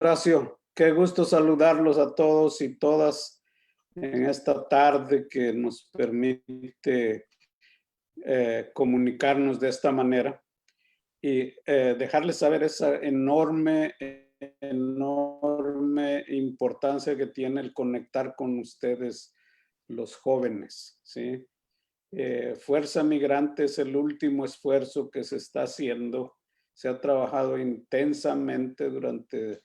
Horacio, qué gusto saludarlos a todos y todas en esta tarde que nos permite comunicarnos de esta manera y dejarles saber esa enorme importancia que tiene el conectar con ustedes los jóvenes, ¿sí? Fuerza Migrante es el último esfuerzo que se está haciendo. Se ha trabajado intensamente durante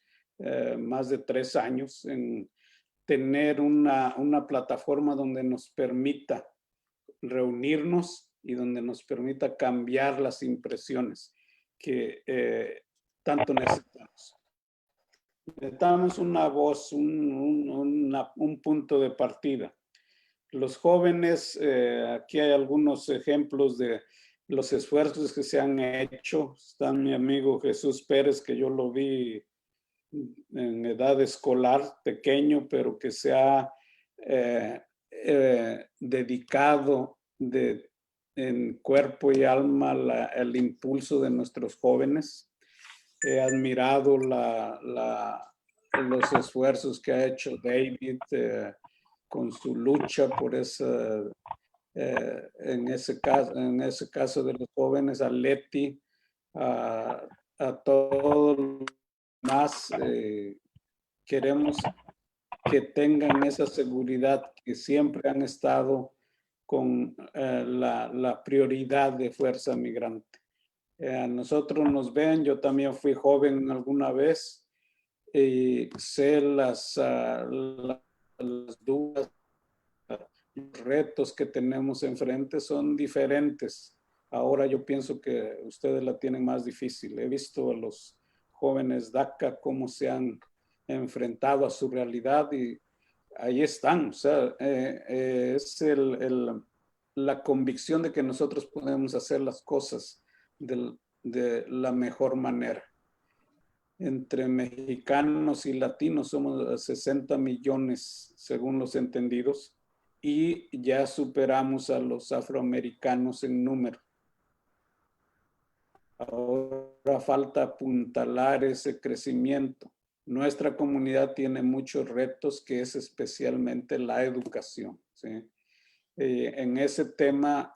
más de 3 años en tener una plataforma donde nos permita reunirnos y donde nos permita cambiar las impresiones que tanto necesitamos. Necesitamos una voz, un punto de partida. Los jóvenes, aquí hay algunos ejemplos de los esfuerzos que se han hecho. Está mi amigo Jesús Pérez, que yo lo vi en edad escolar, pequeño, pero que se ha dedicado en cuerpo y alma el impulso de nuestros jóvenes. He admirado los esfuerzos que ha hecho David con su lucha por esa, en ese caso de los jóvenes, a Leti, a todos los más. Queremos que tengan esa seguridad que siempre han estado con la prioridad de Fuerza Migrante. Nosotros nos ven, yo también fui joven alguna vez y sé las dudas, los retos que tenemos enfrente son diferentes. Ahora yo pienso que ustedes la tienen más difícil. He visto a los jóvenes DACA cómo se han enfrentado a su realidad y ahí están. O sea, es la convicción de que nosotros podemos hacer las cosas de la mejor manera. Entre mexicanos y latinos somos 60 millones según los entendidos y ya superamos a los afroamericanos en número. Ahora falta apuntalar ese crecimiento. Nuestra comunidad tiene muchos retos, que es especialmente la educación, ¿sí? En ese tema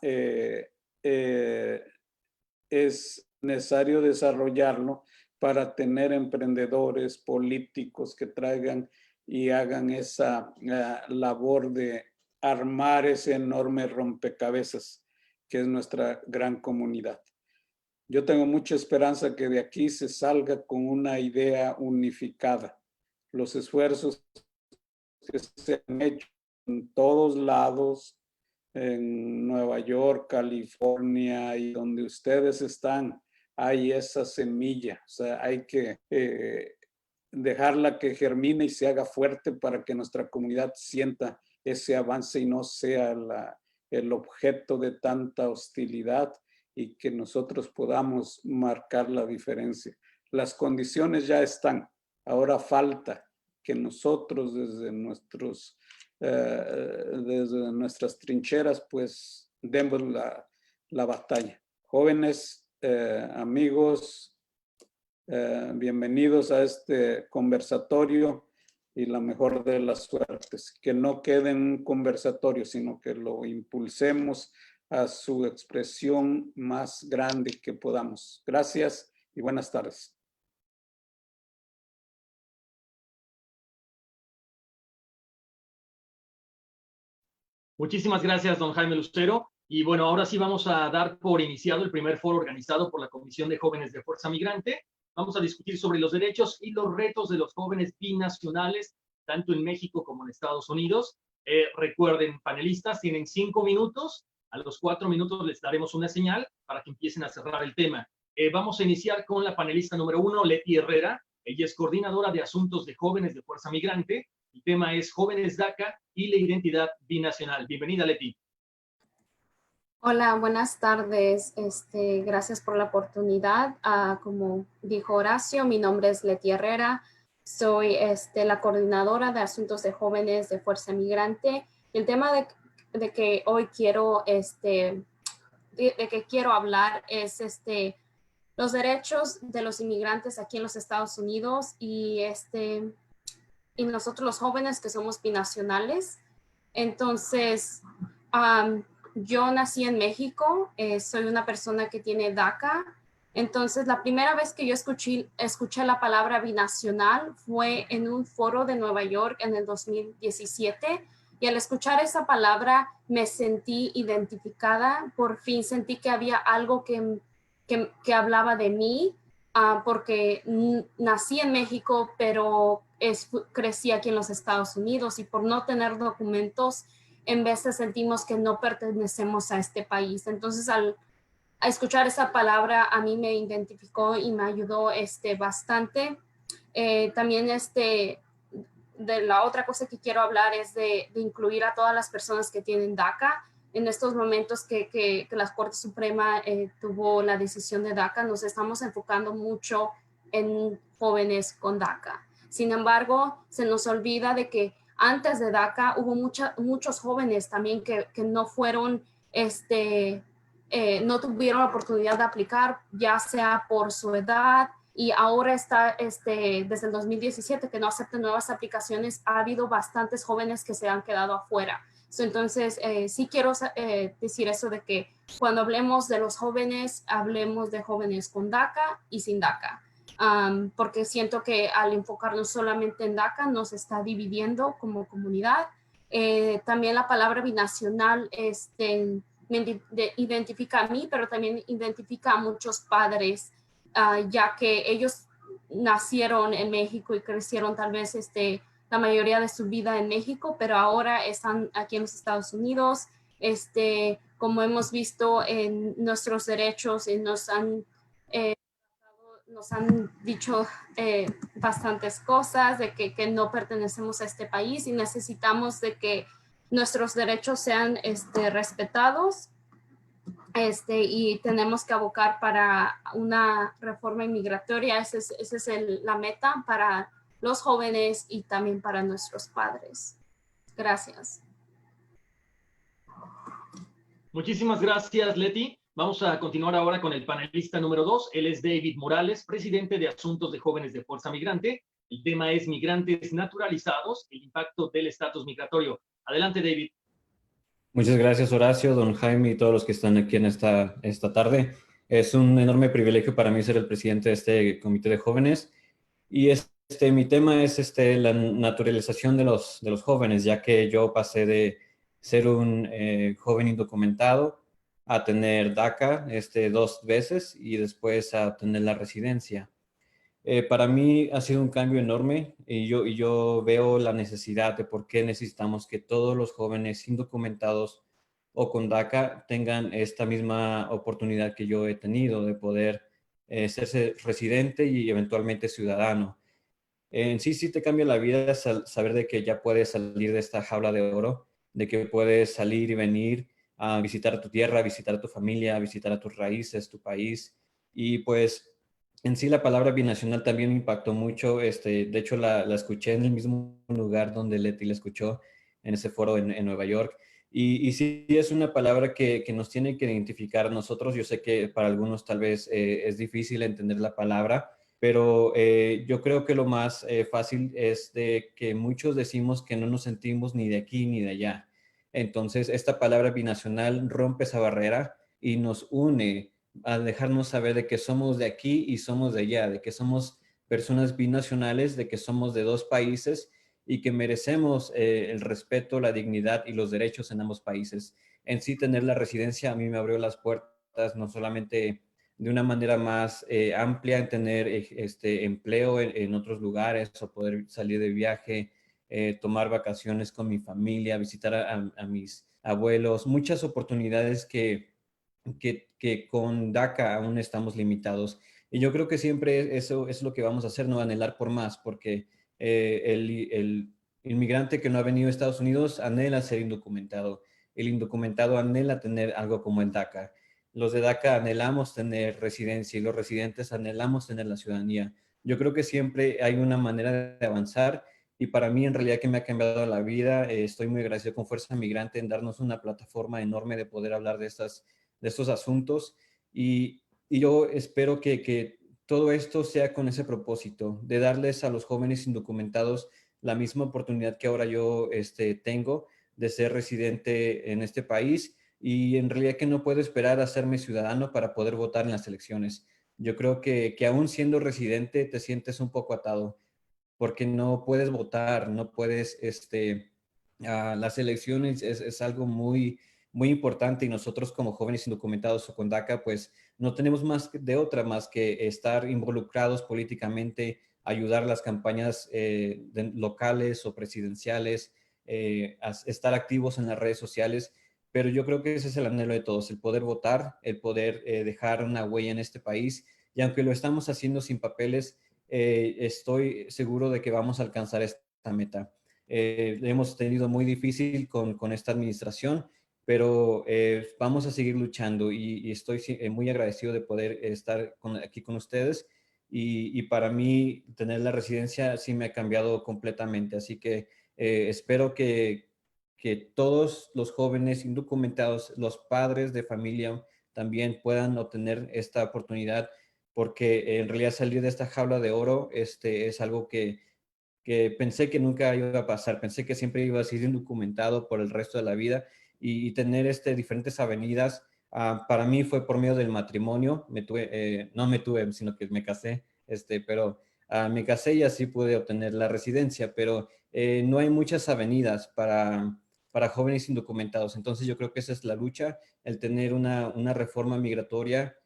es necesario desarrollarlo para tener emprendedores políticos que traigan y hagan esa labor de armar ese enorme rompecabezas que es nuestra gran comunidad. Yo tengo mucha esperanza que de aquí se salga con una idea unificada. Los esfuerzos que se han hecho en todos lados, en Nueva York, California y donde ustedes están, hay esa semilla. O sea, hay que dejarla que germine y se haga fuerte para que nuestra comunidad sienta ese avance y no sea el objeto de tanta hostilidad y que nosotros podamos marcar la diferencia. Las condiciones ya están. Ahora falta que nosotros desde nuestras trincheras pues demos la batalla. Jóvenes, amigos, bienvenidos a este conversatorio y la mejor de las suertes. Que no quede en un conversatorio, sino que lo impulsemos a su expresión más grande que podamos. Gracias y buenas tardes. Muchísimas gracias, don Jaime Lucero. Y bueno, ahora sí vamos a dar por iniciado el primer foro organizado por la Comisión de Jóvenes de Fuerza Migrante. Vamos a discutir sobre los derechos y los retos de los jóvenes binacionales, tanto en México como en Estados Unidos. Recuerden, panelistas, tienen 5 minutos. A los 4 minutos les daremos una señal para que empiecen a cerrar el tema. Vamos a iniciar con la panelista número 1, Leti Herrera. Ella es coordinadora de asuntos de jóvenes de Fuerza Migrante. El tema es Jóvenes DACA y la identidad binacional. Bienvenida, Leti. Hola, buenas tardes. Gracias por la oportunidad. Como dijo Horacio, mi nombre es Leti Herrera. Soy la coordinadora de asuntos de jóvenes de Fuerza Migrante. Y el tema de que hoy quiero, de que quiero hablar es los derechos de los inmigrantes aquí en los Estados Unidos y nosotros los jóvenes que somos binacionales. Entonces, yo nací en México, soy una persona que tiene DACA. Entonces, la primera vez que yo escuché la palabra binacional fue en un foro de Nueva York en el 2017. Y al escuchar esa palabra me sentí identificada. Por fin sentí que había algo que hablaba de mí, porque nací en México, pero crecí aquí en los Estados Unidos y por no tener documentos, en veces sentimos que no pertenecemos a este país. Entonces, a escuchar esa palabra a mí me identificó y me ayudó bastante. También de la otra cosa que quiero hablar es de incluir a todas las personas que tienen DACA. En estos momentos que la Corte Suprema tuvo la decisión de DACA, nos estamos enfocando mucho en jóvenes con DACA. Sin embargo, se nos olvida de que antes de DACA hubo muchos jóvenes también que no fueron, no tuvieron la oportunidad de aplicar, ya sea por su edad, y ahora está desde el 2017 que no aceptan nuevas aplicaciones. Ha habido bastantes jóvenes que se han quedado afuera. Entonces, sí quiero decir eso de que cuando hablemos de los jóvenes, hablemos de jóvenes con DACA y sin DACA. Porque siento que al enfocarnos solamente en DACA nos está dividiendo como comunidad. También la palabra binacional me identifica a mí, pero también identifica a muchos padres, ya que ellos nacieron en México y crecieron tal vez la mayoría de su vida en México, pero ahora están aquí en los Estados Unidos. Como hemos visto en nuestros derechos, nos han dicho bastantes cosas de que no pertenecemos a este país y necesitamos de que nuestros derechos sean respetados. Y tenemos que abocar para una reforma inmigratoria. Esa es la meta para los jóvenes y también para nuestros padres. Gracias. Muchísimas gracias, Leti. Vamos a continuar ahora con el panelista número 2. Él es David Morales, presidente de Asuntos de Jóvenes de Fuerza Migrante. El tema es migrantes naturalizados, el impacto del estatus migratorio. Adelante, David. Muchas gracias, Horacio, don Jaime y todos los que están aquí en esta tarde. Es un enorme privilegio para mí ser el presidente de este comité de jóvenes. Y mi tema es la naturalización de los jóvenes, ya que yo pasé de ser un joven indocumentado a tener DACA 2 veces y después a obtener la residencia. Para mí ha sido un cambio enorme y yo veo la necesidad de por qué necesitamos que todos los jóvenes indocumentados o con DACA tengan esta misma oportunidad que yo he tenido de poder serse residente y eventualmente ciudadano. En sí te cambia la vida saber de que ya puedes salir de esta jaula de oro, de que puedes salir y venir a visitar tu tierra, a visitar a tu familia, a visitar a tus raíces, tu país. Y pues en sí la palabra binacional también me impactó mucho. De hecho, la escuché en el mismo lugar donde Leti la escuchó, en ese foro en Nueva York. Y sí es una palabra que nos tiene que identificar a nosotros. Yo sé que para algunos tal vez es difícil entender la palabra, pero yo creo que lo más fácil es de que muchos decimos que no nos sentimos ni de aquí ni de allá. Entonces, esta palabra binacional rompe esa barrera y nos une a dejarnos saber de que somos de aquí y somos de allá, de que somos personas binacionales, de que somos de 2 países y que merecemos el respeto, la dignidad y los derechos en ambos países. En sí, tener la residencia a mí me abrió las puertas no solamente de una manera más amplia en tener empleo en otros lugares o poder salir de viaje, tomar vacaciones con mi familia, visitar a mis abuelos, muchas oportunidades que con DACA aún estamos limitados. Y yo creo que siempre eso es lo que vamos a hacer, no anhelar por más, porque el inmigrante que no ha venido a Estados Unidos anhela ser indocumentado. El indocumentado anhela tener algo como el DACA. Los de DACA anhelamos tener residencia y los residentes anhelamos tener la ciudadanía. Yo creo que siempre hay una manera de avanzar y para mí en realidad que me ha cambiado la vida. Estoy muy agradecido con Fuerza Migrante en darnos una plataforma enorme de poder hablar de estos asuntos y Y yo espero que todo esto sea con ese propósito, de darles a los jóvenes indocumentados la misma oportunidad que ahora yo tengo de ser residente en este país, y en realidad que no puedo esperar a serme ciudadano para poder votar en las elecciones. Yo creo que aún siendo residente te sientes un poco atado, porque no puedes votar, no puedes, las elecciones es algo muy, muy importante, y nosotros como jóvenes indocumentados o con DACA, pues no tenemos más de otra más que estar involucrados políticamente, ayudar las campañas locales o presidenciales, estar activos en las redes sociales. Pero yo creo que ese es el anhelo de todos, el poder votar, el poder dejar una huella en este país. Y aunque lo estamos haciendo sin papeles, estoy seguro de que vamos a alcanzar esta meta. Hemos tenido muy difícil con esta administración, pero vamos a seguir luchando, y estoy muy agradecido de poder estar aquí con ustedes, y para mí tener la residencia sí me ha cambiado completamente, así que espero que todos los jóvenes indocumentados, los padres de familia también puedan obtener esta oportunidad, porque en realidad salir de esta jaula de oro es algo que pensé que nunca iba a pasar. Pensé que siempre iba a ser indocumentado por el resto de la vida, y tener diferentes avenidas. Para mí fue por medio del matrimonio. No me tuve, sino que me casé, pero me casé y así pude obtener la residencia, pero no hay muchas avenidas para jóvenes indocumentados. Entonces yo creo que esa es la lucha, el tener una reforma migratoria.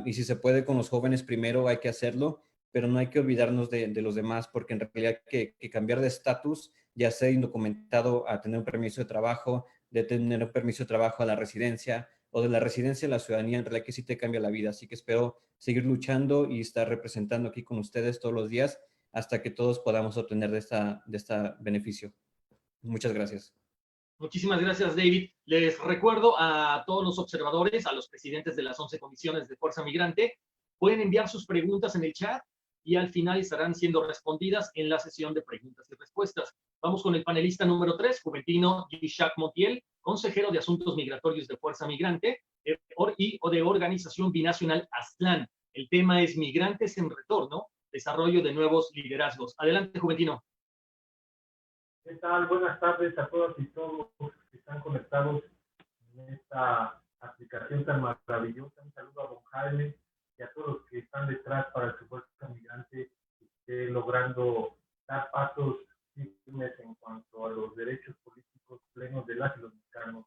Y si se puede con los jóvenes primero, hay que hacerlo, pero no hay que olvidarnos de los demás, porque en realidad que cambiar de estatus, ya sea indocumentado a tener un permiso de trabajo, de tener un permiso de trabajo a la residencia, o de la residencia a la ciudadanía, en realidad que sí te cambia la vida. Así que espero seguir luchando y estar representando aquí con ustedes todos los días hasta que todos podamos obtener de esta beneficio. Muchas gracias. Muchísimas gracias, David. Les recuerdo a todos los observadores, a los presidentes de las 11 comisiones de Fuerza Migrante, pueden enviar sus preguntas en el chat y al final estarán siendo respondidas en la sesión de preguntas y respuestas. Vamos con el panelista número 3, Juventino Gishak Montiel, consejero de Asuntos Migratorios de Fuerza Migrante y de Organización Binacional Aztlán. El tema es Migrantes en Retorno, desarrollo de nuevos liderazgos. Adelante, Juventino. ¿Qué tal? Buenas tardes a todas y todos que están conectados en esta aplicación tan maravillosa. Un saludo a don Jaime y a todos los que están detrás para que Fuerza Migrante esté logrando dar pasos firmes en cuanto a los derechos políticos plenos de las y los mexicanos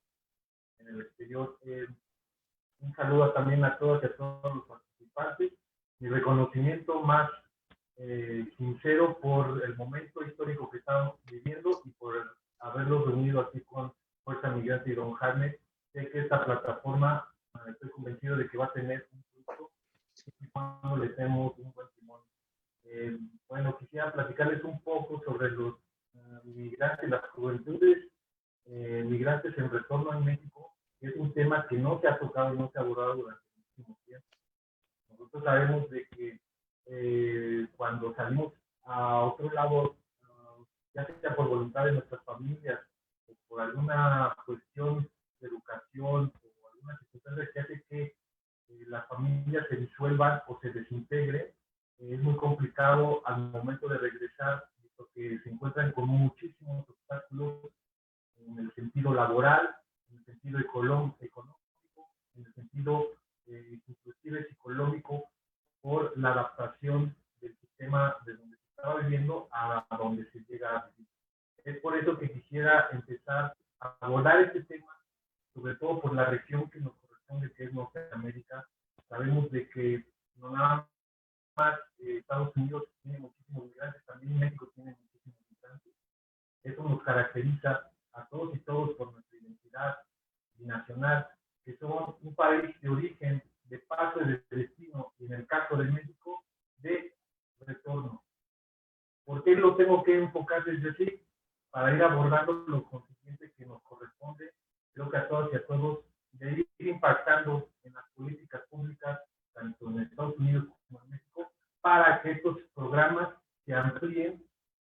en el exterior. Un saludo también a todas y a todos los participantes. Mi reconocimiento más sincero por el momento histórico que estamos viviendo y por haberlos reunido aquí con Fuerza Migrante y don Jaime. Sé que esta plataforma, estoy convencido de que va a tener un fruto y cuando le demos un buen timón. Bueno, quisiera platicarles un poco sobre los migrantes y las juventudes migrantes en retorno en México, que es un tema que no se ha tocado y no se ha abordado durante muchísimo tiempo. Nosotros sabemos de que cuando salimos a otro lado, ya sea por voluntad de nuestras familias o por alguna cuestión de educación o alguna circunstancia que hace que las familias se disuelvan o se desintegren, es muy complicado al momento de regresar, porque se encuentran con muchísimos obstáculos en el sentido laboral, en el sentido económico, en el sentido inclusive psicológico, por la adaptación del sistema de donde se estaba viviendo a donde se llega a vivir. Es por eso que quisiera empezar a abordar este tema, sobre todo por la región que nos corresponde, que es Norteamérica. Sabemos de que no nada más Estados Unidos tiene muchísimos migrantes, también México tiene muchísimos migrantes. Eso nos caracteriza a todos y todos por nuestra identidad binacional, que somos un país de origen, de paso y de destino, y en el caso de México, de retorno. ¿Por qué lo tengo que enfocar desde aquí? Para ir abordando lo consiguiente que nos corresponde, creo que a todas y a todos, de ir impactando en las políticas públicas, tanto en Estados Unidos como en México, para que estos programas se amplíen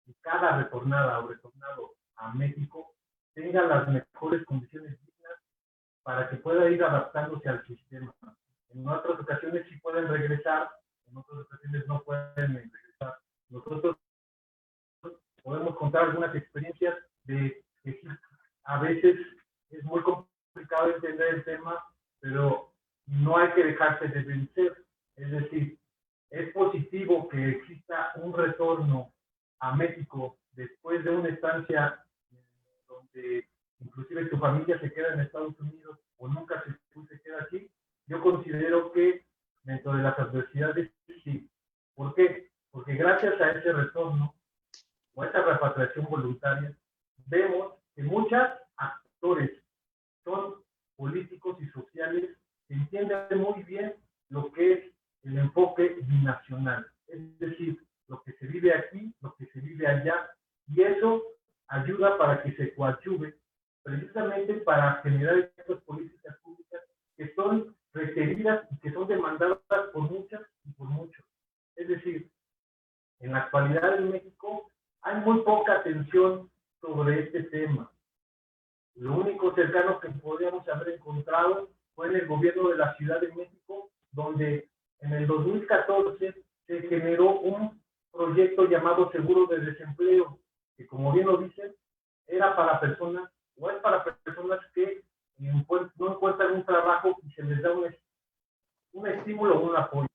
y cada retornada o retornado a México tenga las mejores condiciones dignas para que pueda ir adaptándose al sistema. En otras ocasiones sí pueden regresar, en otras ocasiones no pueden regresar. Nosotros podemos contar algunas experiencias de que sí, a veces es muy complicado entender el tema, pero no hay que dejarse de vencer. Es decir, es positivo que exista un retorno a México después de una estancia donde inclusive tu familia se queda en Estados Unidos o nunca se queda aquí. Yo considero que dentro de las adversidades sí. ¿Por qué? Porque gracias a ese retorno o a esa repatriación voluntaria, vemos que muchos actores son políticos y sociales que entienden muy bien lo que es el enfoque binacional, es decir, lo que se vive aquí, lo que se vive allá, y eso ayuda para que se coadyuve precisamente para generar estas políticas públicas que son requeridas y que son demandadas por muchas y por muchos. Es decir, en la actualidad en México hay muy poca atención sobre este tema. Lo único cercano que podríamos haber encontrado fue en el gobierno de la Ciudad de México, donde en el 2014 se generó un proyecto llamado Seguro de Desempleo, que como bien lo dicen, era para personas, o es para personas que no encuentran un trabajo y se les da un estímulo o un apoyo.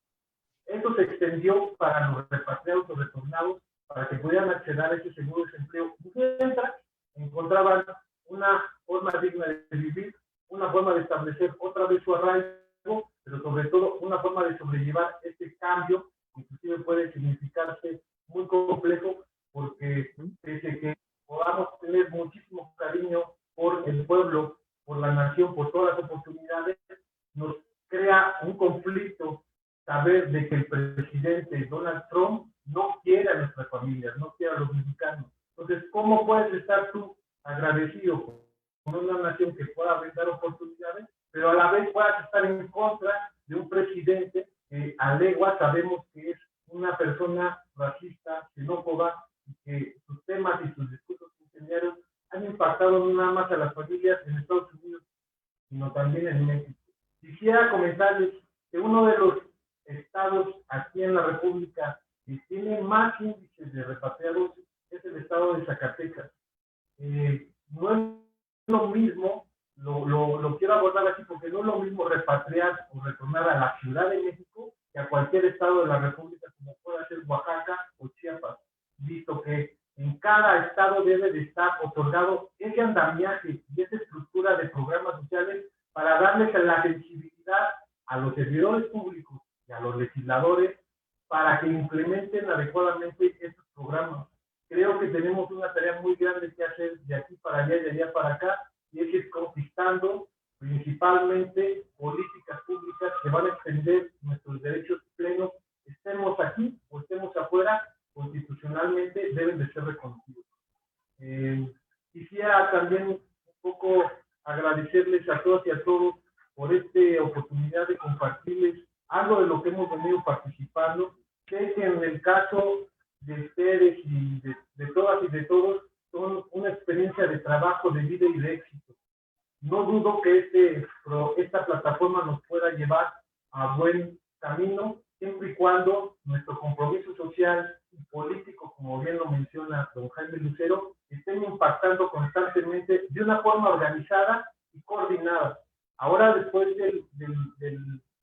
Esto se extendió para los repatriados o retornados, para que pudieran acceder a ese seguro de desempleo, mientras encontraban una forma digna de vivir, una forma de establecer otra vez su arraigo, pero sobre todo una forma de sobrellevar este cambio, que inclusive puede significarse muy complejo, porque pese a que podamos tener muchísimo cariño por el pueblo, por la nación, por todas las oportunidades, nos crea un conflicto saber de que el presidente Donald Trump no quiere a nuestras familias, no quiere a los mexicanos. Entonces, ¿cómo puedes estar tú agradecido con una nación que pueda brindar oportunidades, pero a la vez puedas estar en contra de un presidente que a legua sabemos que es una persona racista, xenófoba, y que sus temas y sus discursos incendiarios han impactado no nada más a las familias en Estados Unidos, sino también en México? Quisiera comentarles que uno de los estados aquí en la República que tiene más índices de repatriados es el estado de Zacatecas. No es lo mismo, lo quiero abordar aquí porque no es lo mismo repatriar o retornar a la Ciudad de México que a cualquier estado de la República como pueda ser Oaxaca o Chiapas, visto que en cada estado debe de estar otorgado ese andamiaje y esa estructura de programas sociales para darles la sensibilidad a los servidores públicos y a los legisladores para que implementen adecuadamente estos programas. Creo que tenemos una tarea muy grande que hacer de aquí para allá y de allá para acá, y es ir conquistando principalmente políticas públicas que van a extender nuestros derechos plenos, estemos aquí o estemos afuera, constitucionalmente deben de ser reconocidos. Quisiera también un poco agradecerles a todas y a todos por esta oportunidad de compartirles algo de lo que hemos venido participando. Sé que en el caso de ustedes y de todas y de todos, son una experiencia de trabajo, de vida y de éxito. No dudo que esta plataforma nos pueda llevar a buen camino, siempre y cuando nuestro compromiso social y político, como bien lo menciona don Jaime Lucero, estén impactando constantemente de una forma organizada y coordinada. Ahora, después de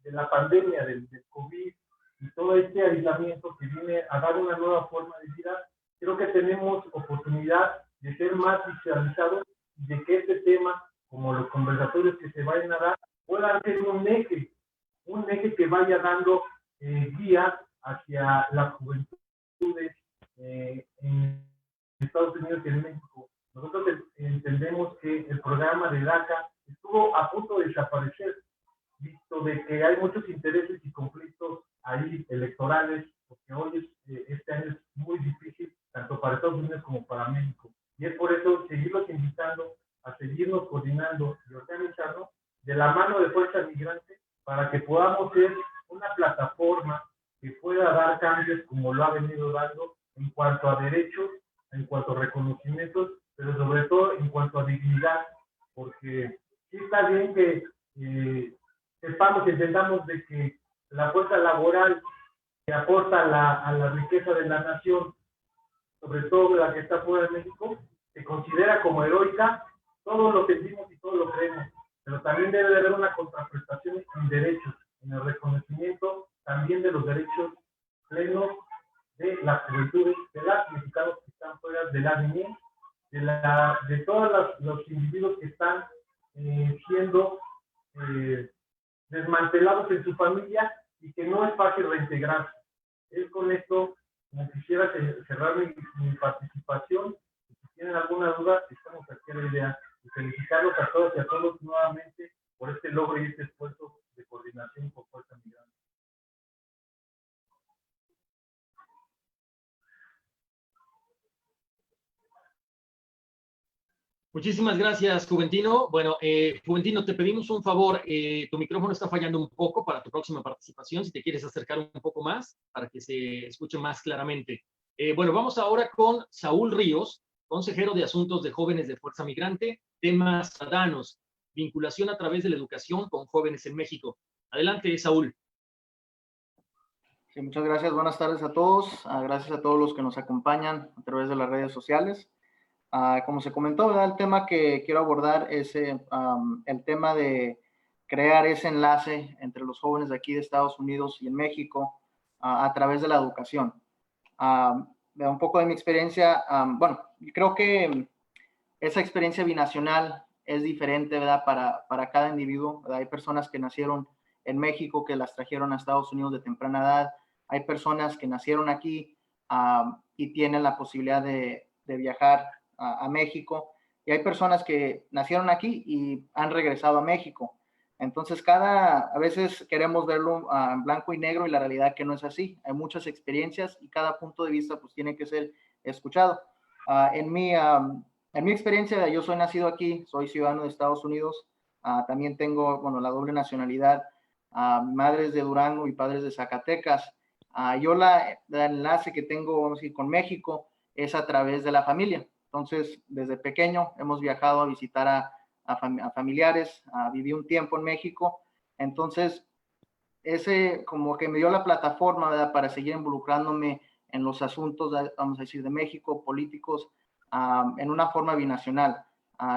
la pandemia, del COVID y todo este aislamiento que viene a dar una nueva forma de vida, creo que tenemos oportunidad de ser más visualizados y de que este tema, como los conversatorios que se vayan a dar, puedan ser un eje que vaya dando guía hacia las juventudes en Estados Unidos y en México. Nosotros entendemos que el programa de DACA estuvo a punto de desaparecer, visto de que hay muchos intereses y conflictos ahí electorales, porque hoy este año es muy difícil, tanto para Estados Unidos como para México. Y es por eso seguirlos invitando a seguirnos coordinando y organizarnos de la mano de Fuerza Migrante para que podamos ser una plataforma que pueda dar cambios como lo ha venido dando en cuanto a derechos, en cuanto a reconocimientos, pero sobre todo en cuanto a dignidad, porque sí está bien que sepamos y entendamos de que la fuerza laboral que aporta a la riqueza de la nación, sobre todo la que está fuera de México, se considera como heroica. Todos lo sentimos y todos lo creemos, pero también debe de haber una contraprestación en derechos, en el reconocimiento también de los derechos plenos de las juventudes, de los mexicanos que están fuera de la niñez, de todos los individuos que están siendo desmantelados en su familia y que no es fácil reintegrarse. Es con esto como quisiera cerrar mi participación. Si tienen alguna duda, estamos aquí a la idea de felicitarlos a todos y a todos nuevamente por este logro y este esfuerzo de coordinación con Fuerza Migrante. Muchísimas gracias, Juventino. Bueno, Juventino, te pedimos un favor. Tu micrófono está fallando un poco para tu próxima participación. Si te quieres acercar un poco más para que se escuche más claramente. Bueno, vamos ahora con Saúl Ríos, consejero de Asuntos de Jóvenes de Fuerza Migrante, temas ciudadanos, vinculación a través de la educación con jóvenes en México. Adelante, Saúl. Sí, muchas gracias. Buenas tardes a todos. Gracias a todos los que nos acompañan a través de las redes sociales. Como se comentó, ¿verdad? El tema que quiero abordar es el tema de crear ese enlace entre los jóvenes de aquí de Estados Unidos y en México a través de la educación. Un poco de mi experiencia, bueno, creo que esa experiencia binacional es diferente, ¿verdad? Para cada individuo, ¿verdad? Hay personas que nacieron en México que las trajeron a Estados Unidos de temprana edad. Hay personas que nacieron aquí y tienen la posibilidad de viajar a México, y hay personas que nacieron aquí y han regresado a México. Entonces, a veces queremos verlo en blanco y negro y la realidad que no es así. Hay muchas experiencias y cada punto de vista pues tiene que ser escuchado. En mi experiencia, yo soy nacido aquí, soy ciudadano de Estados Unidos, también tengo, bueno, la doble nacionalidad. Mi madre es de Durango y mi padre es de Zacatecas. Yo el enlace que tengo, vamos a decir, con México es a través de la familia. Entonces, desde pequeño hemos viajado a visitar a familiares, viví un tiempo en México. Entonces, ese como que me dio la plataforma, ¿verdad?, para seguir involucrándome en los asuntos, vamos a decir, de México, políticos, en una forma binacional.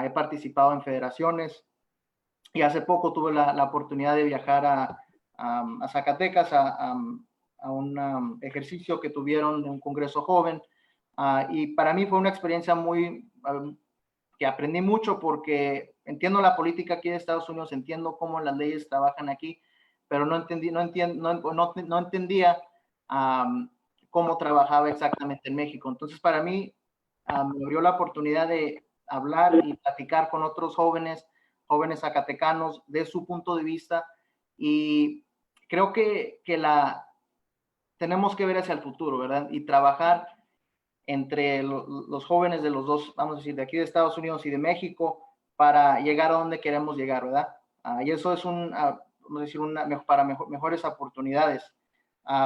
He participado en federaciones y hace poco tuve la oportunidad de viajar a Zacatecas a un ejercicio que tuvieron de un congreso joven. Y para mí fue una experiencia que aprendí mucho porque entiendo la política aquí de Estados Unidos, entiendo cómo las leyes trabajan aquí, pero no entendía cómo trabajaba exactamente en México. Entonces, para mí, me abrió la oportunidad de hablar y platicar con otros jóvenes zacatecanos de su punto de vista, y creo que tenemos que ver hacia el futuro, ¿verdad? Y trabajar entre los jóvenes de los dos, vamos a decir, de aquí de Estados Unidos y de México, para llegar a donde queremos llegar, ¿verdad? Y eso es vamos a decir, para mejores oportunidades.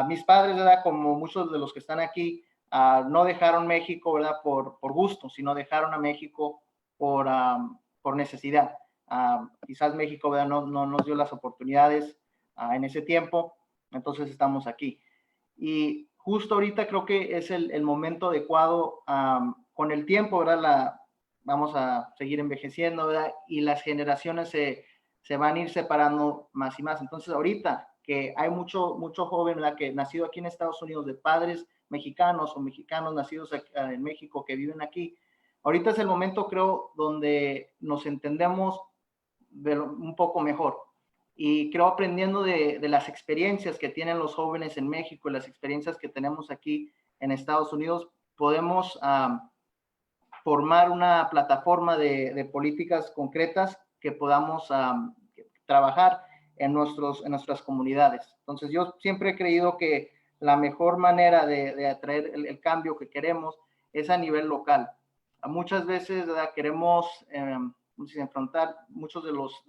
Mis padres, ¿verdad?, como muchos de los que están aquí, no dejaron México, ¿verdad?, por gusto, sino dejaron a México por necesidad. Quizás México, ¿verdad?, no nos dio las oportunidades en ese tiempo, entonces estamos aquí. Y justo ahorita creo que es el momento adecuado. Con el tiempo, ¿verdad? Vamos a seguir envejeciendo, ¿verdad? Y las generaciones se van a ir separando más y más. Entonces, ahorita que hay mucho joven, ¿verdad?, que nacido aquí en Estados Unidos de padres mexicanos o mexicanos nacidos en México que viven aquí, ahorita es el momento, creo, donde nos entendemos un poco mejor. Y creo, aprendiendo de las experiencias que tienen los jóvenes en México y las experiencias que tenemos aquí en Estados Unidos, podemos formar una plataforma de políticas concretas que podamos trabajar en nuestras comunidades. Entonces, yo siempre he creído que la mejor manera de atraer el cambio que queremos es a nivel local. Muchas veces, ¿verdad?, queremos enfrentar muchos de los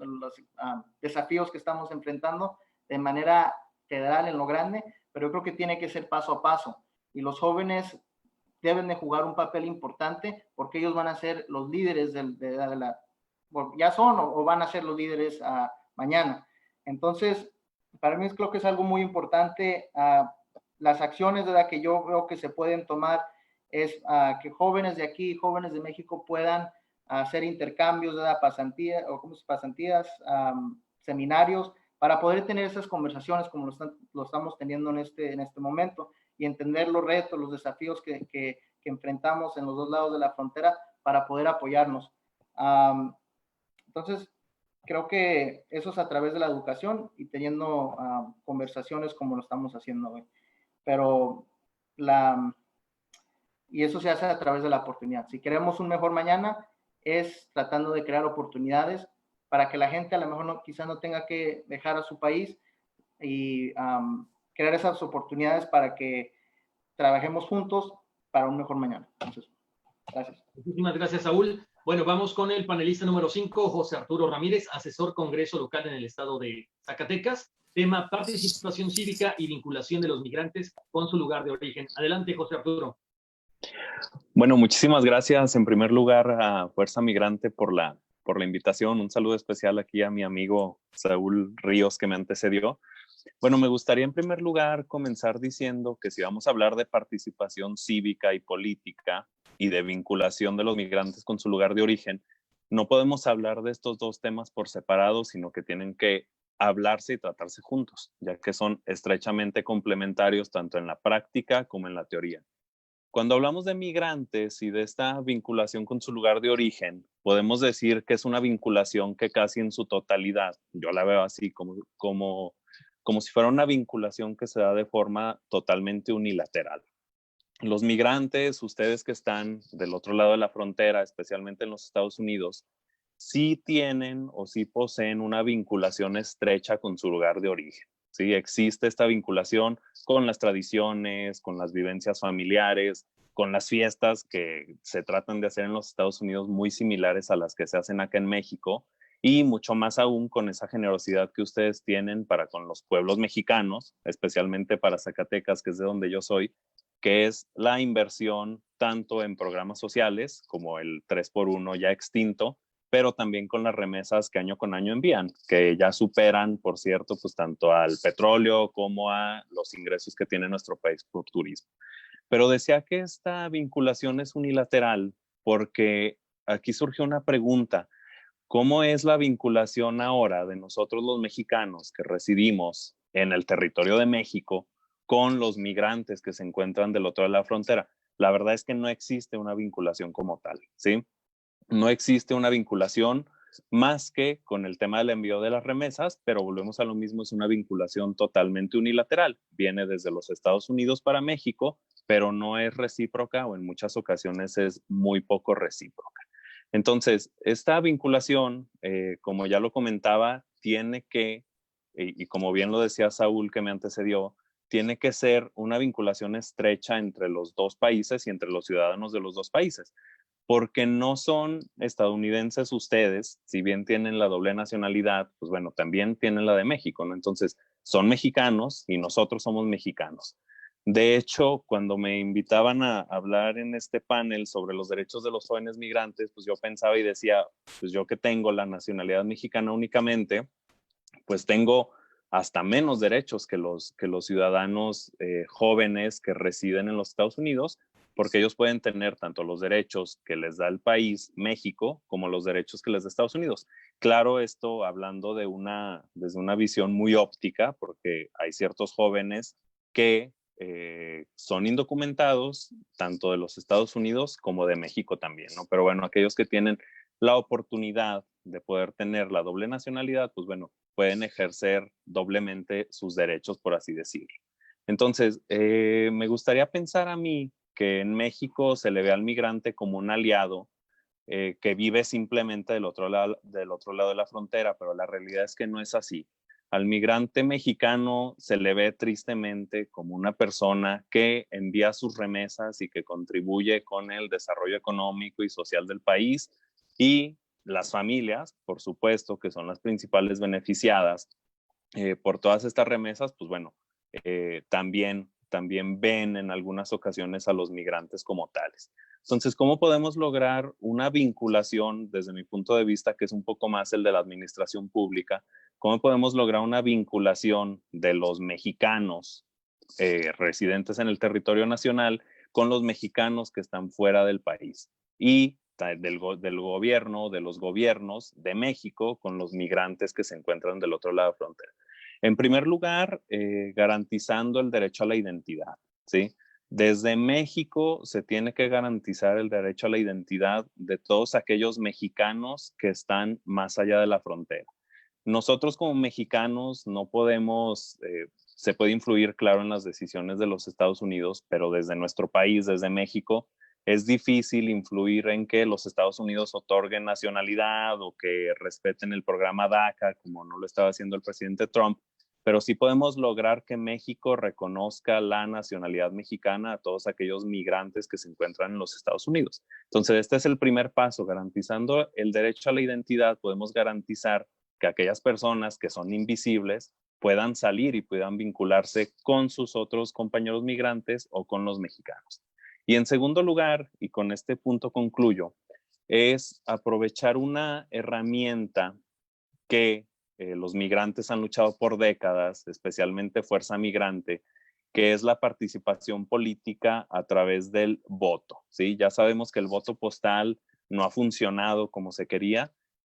desafíos que estamos enfrentando de manera federal en lo grande, pero yo creo que tiene que ser paso a paso, y los jóvenes deben de jugar un papel importante porque ellos van a ser los líderes ya son o van a ser los líderes mañana. Entonces, para mí creo que es algo muy importante. Las acciones, ¿verdad?, que yo veo que se pueden tomar es que jóvenes de aquí, jóvenes de México puedan hacer intercambios, ¿verdad?, pasantías, seminarios, para poder tener esas conversaciones como lo estamos teniendo en este momento y entender los retos, los desafíos que enfrentamos en los dos lados de la frontera para poder apoyarnos. Entonces, creo que eso es a través de la educación y teniendo conversaciones como lo estamos haciendo hoy. Pero y eso se hace a través de la oportunidad. Si queremos un mejor mañana, es tratando de crear oportunidades para que la gente a lo mejor quizás no tenga que dejar a su país y crear esas oportunidades para que trabajemos juntos para un mejor mañana. Entonces, gracias. Muchísimas gracias, Saúl. Bueno, vamos con el panelista número 5, José Arturo Ramírez, asesor Congreso Local en el estado de Zacatecas. Tema: participación cívica y vinculación de los migrantes con su lugar de origen. Adelante, José Arturo. Bueno, muchísimas gracias en primer lugar a Fuerza Migrante por la invitación. Un saludo especial aquí a mi amigo Saúl Ríos, que me antecedió. Bueno, me gustaría en primer lugar comenzar diciendo que si vamos a hablar de participación cívica y política y de vinculación de los migrantes con su lugar de origen, no podemos hablar de estos dos temas por separado, sino que tienen que hablarse y tratarse juntos, ya que son estrechamente complementarios tanto en la práctica como en la teoría. Cuando hablamos de migrantes y de esta vinculación con su lugar de origen, podemos decir que es una vinculación que casi en su totalidad, yo la veo así como si fuera una vinculación que se da de forma totalmente unilateral. Los migrantes, ustedes que están del otro lado de la frontera, especialmente en los Estados Unidos, sí tienen o sí poseen una vinculación estrecha con su lugar de origen. Sí, existe esta vinculación con las tradiciones, con las vivencias familiares, con las fiestas que se tratan de hacer en los Estados Unidos muy similares a las que se hacen acá en México, y mucho más aún con esa generosidad que ustedes tienen para con los pueblos mexicanos, especialmente para Zacatecas, que es de donde yo soy, que es la inversión tanto en programas sociales como el 3x1 ya extinto, pero también con las remesas que año con año envían, que ya superan, por cierto, pues tanto al petróleo como a los ingresos que tiene nuestro país por turismo. Pero decía que esta vinculación es unilateral porque aquí surgió una pregunta: ¿cómo es la vinculación ahora de nosotros los mexicanos que residimos en el territorio de México con los migrantes que se encuentran del otro lado de la frontera? La verdad es que no existe una vinculación como tal, ¿sí? No existe una vinculación más que con el tema del envío de las remesas, pero volvemos a lo mismo, es una vinculación totalmente unilateral. Viene desde los Estados Unidos para México, pero no es recíproca o en muchas ocasiones es muy poco recíproca. Entonces, esta vinculación, como ya lo comentaba, tiene que, y como bien lo decía Saúl que me antecedió, tiene que ser una vinculación estrecha entre los dos países y entre los ciudadanos de los dos países, porque no son estadounidenses ustedes, si bien tienen la doble nacionalidad, pues bueno, también tienen la de México, ¿no? Entonces, son mexicanos y nosotros somos mexicanos. De hecho, cuando me invitaban a hablar en este panel sobre los derechos de los jóvenes migrantes, pues yo pensaba y decía, pues yo que tengo la nacionalidad mexicana únicamente, pues tengo hasta menos derechos que los ciudadanos jóvenes que residen en los Estados Unidos, porque ellos pueden tener tanto los derechos que les da el país, México, como los derechos que les da Estados Unidos. Claro, esto hablando desde una visión muy óptica, porque hay ciertos jóvenes que son indocumentados, tanto de los Estados Unidos como de México también, ¿no? Pero bueno, aquellos que tienen la oportunidad de poder tener la doble nacionalidad, pues bueno, pueden ejercer doblemente sus derechos, por así decirlo. Entonces, me gustaría pensar a mí que en México se le ve al migrante como un aliado que vive simplemente del otro lado de la frontera, pero la realidad es que no es así. Al migrante mexicano se le ve tristemente como una persona que envía sus remesas y que contribuye con el desarrollo económico y social del país, y las familias, por supuesto, que son las principales beneficiadas por todas estas remesas, pues bueno, también ven en algunas ocasiones a los migrantes como tales. Entonces, ¿cómo podemos lograr una vinculación, desde mi punto de vista, que es un poco más el de la administración pública, ¿Cómo podemos lograr una vinculación de los mexicanos residentes en el territorio nacional con los mexicanos que están fuera del país? Y del gobierno, de los gobiernos de México con los migrantes que se encuentran del otro lado de la frontera. En primer lugar, garantizando el derecho a la identidad, ¿sí? Desde México se tiene que garantizar el derecho a la identidad de todos aquellos mexicanos que están más allá de la frontera. Nosotros como mexicanos no podemos, se puede influir, claro, en las decisiones de los Estados Unidos, pero desde nuestro país, desde México, es difícil influir en que los Estados Unidos otorguen nacionalidad o que respeten el programa DACA, como no lo estaba haciendo el presidente Trump, pero sí podemos lograr que México reconozca la nacionalidad mexicana a todos aquellos migrantes que se encuentran en los Estados Unidos. Entonces, este es el primer paso. Garantizando el derecho a la identidad, podemos garantizar que aquellas personas que son invisibles puedan salir y puedan vincularse con sus otros compañeros migrantes o con los mexicanos. Y en segundo lugar, y con este punto concluyo, es aprovechar una herramienta que los migrantes han luchado por décadas, especialmente Fuerza Migrante, que es la participación política a través del voto, ¿sí? Ya sabemos que el voto postal no ha funcionado como se quería,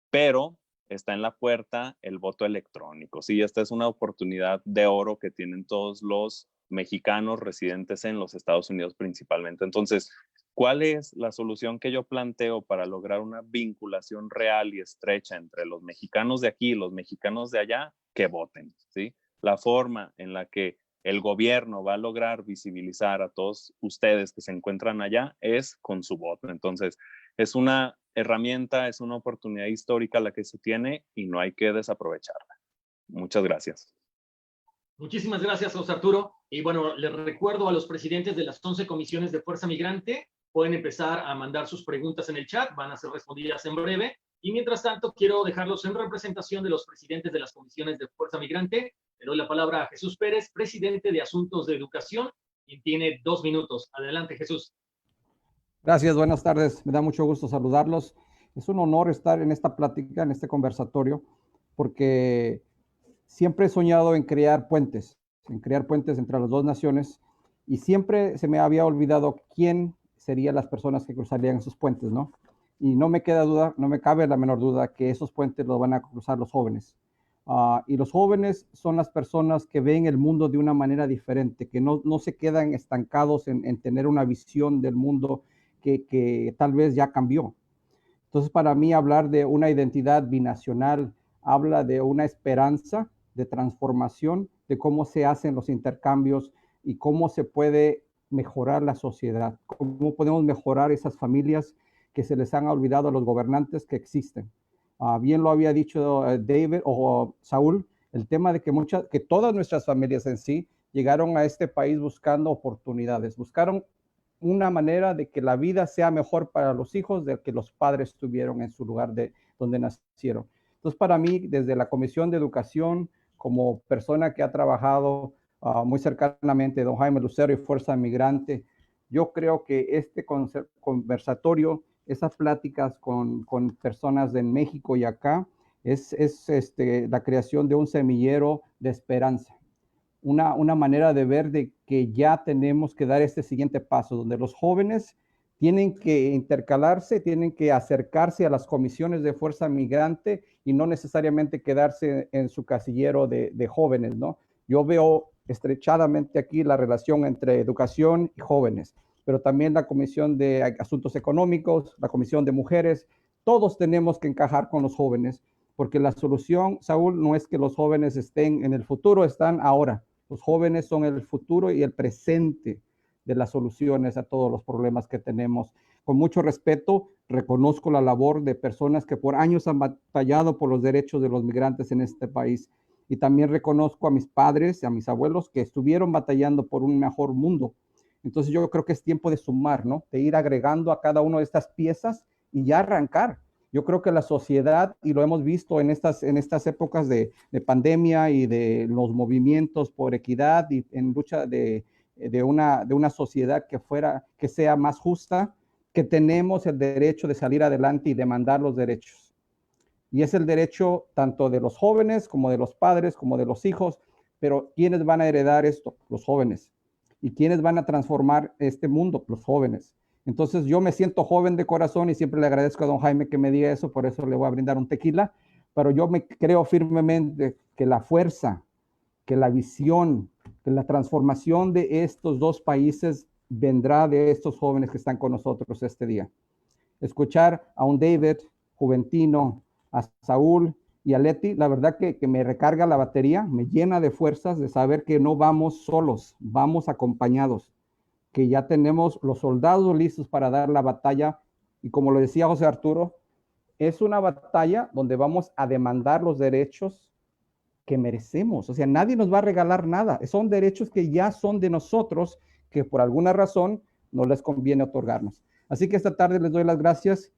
pero está en la puerta el voto electrónico, ¿sí? Esta es una oportunidad de oro que tienen todos los mexicanos residentes en los Estados Unidos principalmente. Entonces, ¿cuál es la solución que yo planteo para lograr una vinculación real y estrecha entre los mexicanos de aquí y los mexicanos de allá? Que voten, ¿sí? La forma en la que el gobierno va a lograr visibilizar a todos ustedes que se encuentran allá es con su voto. Entonces, es una herramienta, es una oportunidad histórica la que se tiene y no hay que desaprovecharla. Muchas gracias. Muchísimas gracias, José Arturo. Y bueno, les recuerdo a los presidentes de las 11 comisiones de Fuerza Migrante, pueden empezar a mandar sus preguntas en el chat, van a ser respondidas en breve. Y mientras tanto, quiero dejarlos en representación de los presidentes de las comisiones de Fuerza Migrante. Le doy la palabra a Jesús Pérez, presidente de Asuntos de Educación, quien tiene 2 minutos. Adelante, Jesús. Gracias, buenas tardes. Me da mucho gusto saludarlos. Es un honor estar en esta plática, en este conversatorio, porque siempre he soñado en crear puentes entre las dos naciones, y siempre se me había olvidado quién serían las personas que cruzarían esos puentes, ¿no? Y no me queda duda, no me cabe la menor duda que esos puentes los van a cruzar los jóvenes. Y los jóvenes son las personas que ven el mundo de una manera diferente, que no se quedan estancados en tener una visión del mundo que tal vez ya cambió. Entonces, para mí, hablar de una identidad binacional habla de una esperanza de transformación, de cómo se hacen los intercambios y cómo se puede mejorar la sociedad, cómo podemos mejorar esas familias que se les han olvidado a los gobernantes que existen. Bien lo había dicho David o Saúl, el tema de que todas nuestras familias en sí llegaron a este país buscando oportunidades, buscaron una manera de que la vida sea mejor para los hijos de que los padres tuvieron en su lugar de donde nacieron. Entonces, para mí, desde la Comisión de Educación, como persona que ha trabajado muy cercanamente, don Jaime Lucero y Fuerza Migrante, yo creo que este conversatorio, esas pláticas con personas de México y acá, es la creación de un semillero de esperanza. Una manera de ver de que ya tenemos que dar este siguiente paso, donde los jóvenes tienen que intercalarse, tienen que acercarse a las comisiones de Fuerza Migrante y no necesariamente quedarse en su casillero de jóvenes, ¿no? Yo veo estrechadamente aquí la relación entre educación y jóvenes, pero también la Comisión de Asuntos Económicos, la Comisión de Mujeres, todos tenemos que encajar con los jóvenes, porque la solución, Saúl, no es que los jóvenes estén en el futuro, están ahora. Los jóvenes son el futuro y el presente de las soluciones a todos los problemas que tenemos. Con mucho respeto, reconozco la labor de personas que por años han batallado por los derechos de los migrantes en este país. Y también reconozco a mis padres, a mis abuelos que estuvieron batallando por un mejor mundo. Entonces yo creo que es tiempo de sumar, ¿no? De ir agregando a cada una de estas piezas y ya arrancar. Yo creo que la sociedad, y lo hemos visto en estas épocas de pandemia y de los movimientos por equidad y en lucha de una sociedad que sea más justa, que tenemos el derecho de salir adelante y demandar los derechos. Y es el derecho tanto de los jóvenes como de los padres, como de los hijos. Pero ¿quiénes van a heredar esto? Los jóvenes. ¿Y quiénes van a transformar este mundo? Los jóvenes. Entonces yo me siento joven de corazón y siempre le agradezco a don Jaime que me diga eso, por eso le voy a brindar un tequila, pero yo me creo firmemente que la fuerza, que la visión, que la transformación de estos dos países vendrá de estos jóvenes que están con nosotros este día. Escuchar a un David Juventino, a Saúl y a Leti, la verdad que me recarga la batería, me llena de fuerzas de saber que no vamos solos, vamos acompañados, que ya tenemos los soldados listos para dar la batalla. Y como lo decía José Arturo, es una batalla donde vamos a demandar los derechos que merecemos. O sea, nadie nos va a regalar nada. Son derechos que ya son de nosotros, que por alguna razón no les conviene otorgarnos. Así que esta tarde les doy las gracias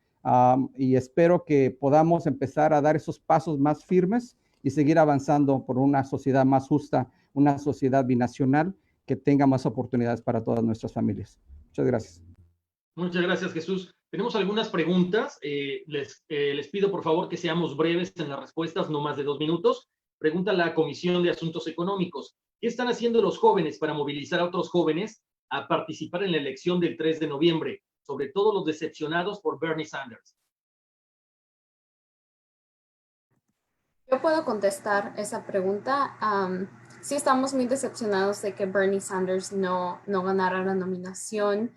y espero que podamos empezar a dar esos pasos más firmes y seguir avanzando por una sociedad más justa, una sociedad binacional que tenga más oportunidades para todas nuestras familias. Muchas gracias. Muchas gracias, Jesús. Tenemos algunas preguntas. Les pido, por favor, que seamos breves en las respuestas, no más de 2 minutos. Pregunta la Comisión de Asuntos Económicos. ¿Qué están haciendo los jóvenes para movilizar a otros jóvenes a participar en la elección del 3 de noviembre? Sobre todo los decepcionados por Bernie Sanders. Yo puedo contestar esa pregunta. Sí estamos muy decepcionados de que Bernie Sanders no ganara la nominación.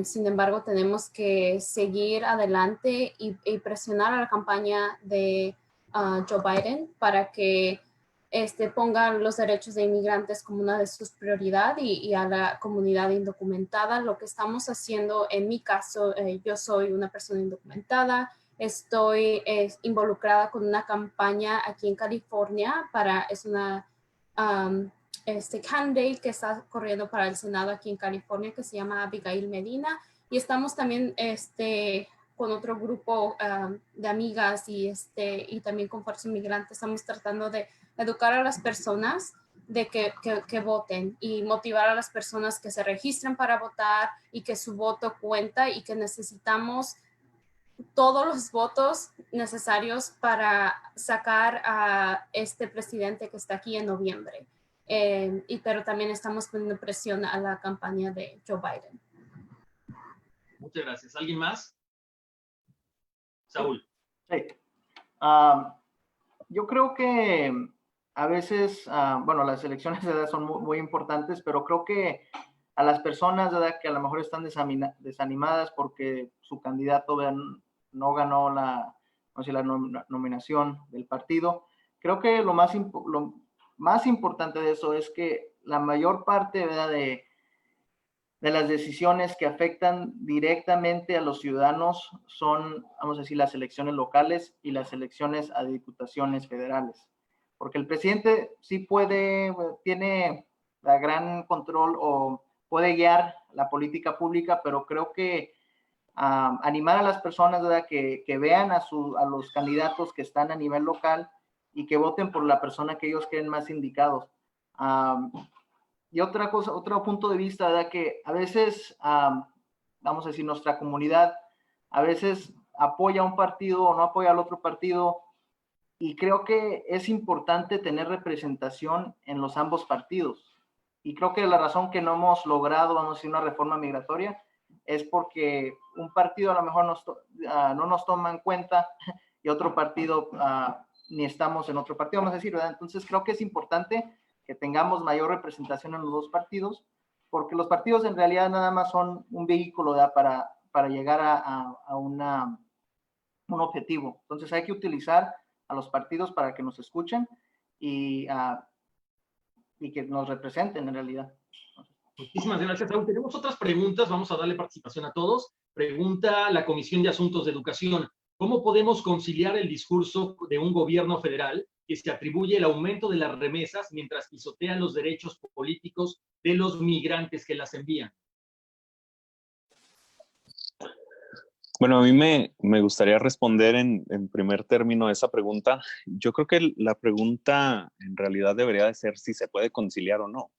Sin embargo, tenemos que seguir adelante y presionar a la campaña de Joe Biden para que ponga los derechos de inmigrantes como una de sus prioridades y a la comunidad indocumentada. Lo que estamos haciendo, en mi caso, yo soy una persona indocumentada, estoy involucrada con una campaña aquí en California es una candidate que está corriendo para el Senado aquí en California que se llama Abigail Medina, y estamos también con otro grupo de amigas y también con Fuerza Inmigrante. Estamos tratando de educar a las personas de que voten y motivar a las personas que se registren para votar y que su voto cuenta y que necesitamos todos los votos necesarios para sacar a este presidente que está aquí en noviembre. Pero también estamos poniendo presión a la campaña de Joe Biden. Muchas gracias. ¿Alguien más? Saúl. Sí. Yo creo que a veces, bueno, las elecciones de edad son muy, muy importantes, pero creo que a las personas de edad que a lo mejor están desanimadas porque su candidato no ganó la nominación del partido, creo que lo más importante de eso es que la mayor parte, ¿verdad?, de las decisiones que afectan directamente a los ciudadanos son, vamos a decir, las elecciones locales y las elecciones a diputaciones federales. Porque el presidente sí tiene la gran control o puede guiar la política pública, pero creo que animar a las personas, ¿verdad?, que vean a los candidatos que están a nivel local y que voten por la persona que ellos creen más indicados. Y otra cosa, otro punto de vista, ¿verdad?, que a veces, vamos a decir, nuestra comunidad a veces apoya a un partido o no apoya al otro partido, y creo que es importante tener representación en los ambos partidos. Y creo que la razón que no hemos logrado, vamos a decir, una reforma migratoria es porque un partido a lo mejor no nos toma en cuenta y otro partido ni estamos en otro partido, vamos a decir, ¿verdad? Entonces creo que es importante que tengamos mayor representación en los dos partidos, porque los partidos en realidad nada más son un vehículo, ¿verdad?, para llegar a un objetivo. Entonces hay que utilizar a los partidos para que nos escuchen y que nos representen en realidad. Muchísimas gracias, Saúl. Tenemos otras preguntas, vamos a darle participación a todos. Pregunta la Comisión de Asuntos de Educación. ¿Cómo podemos conciliar el discurso de un gobierno federal que se atribuye el aumento de las remesas mientras pisotean los derechos políticos de los migrantes que las envían? Bueno, a mí me gustaría responder en primer término a esa pregunta. Yo creo que la pregunta en realidad debería de ser si se puede conciliar o no. O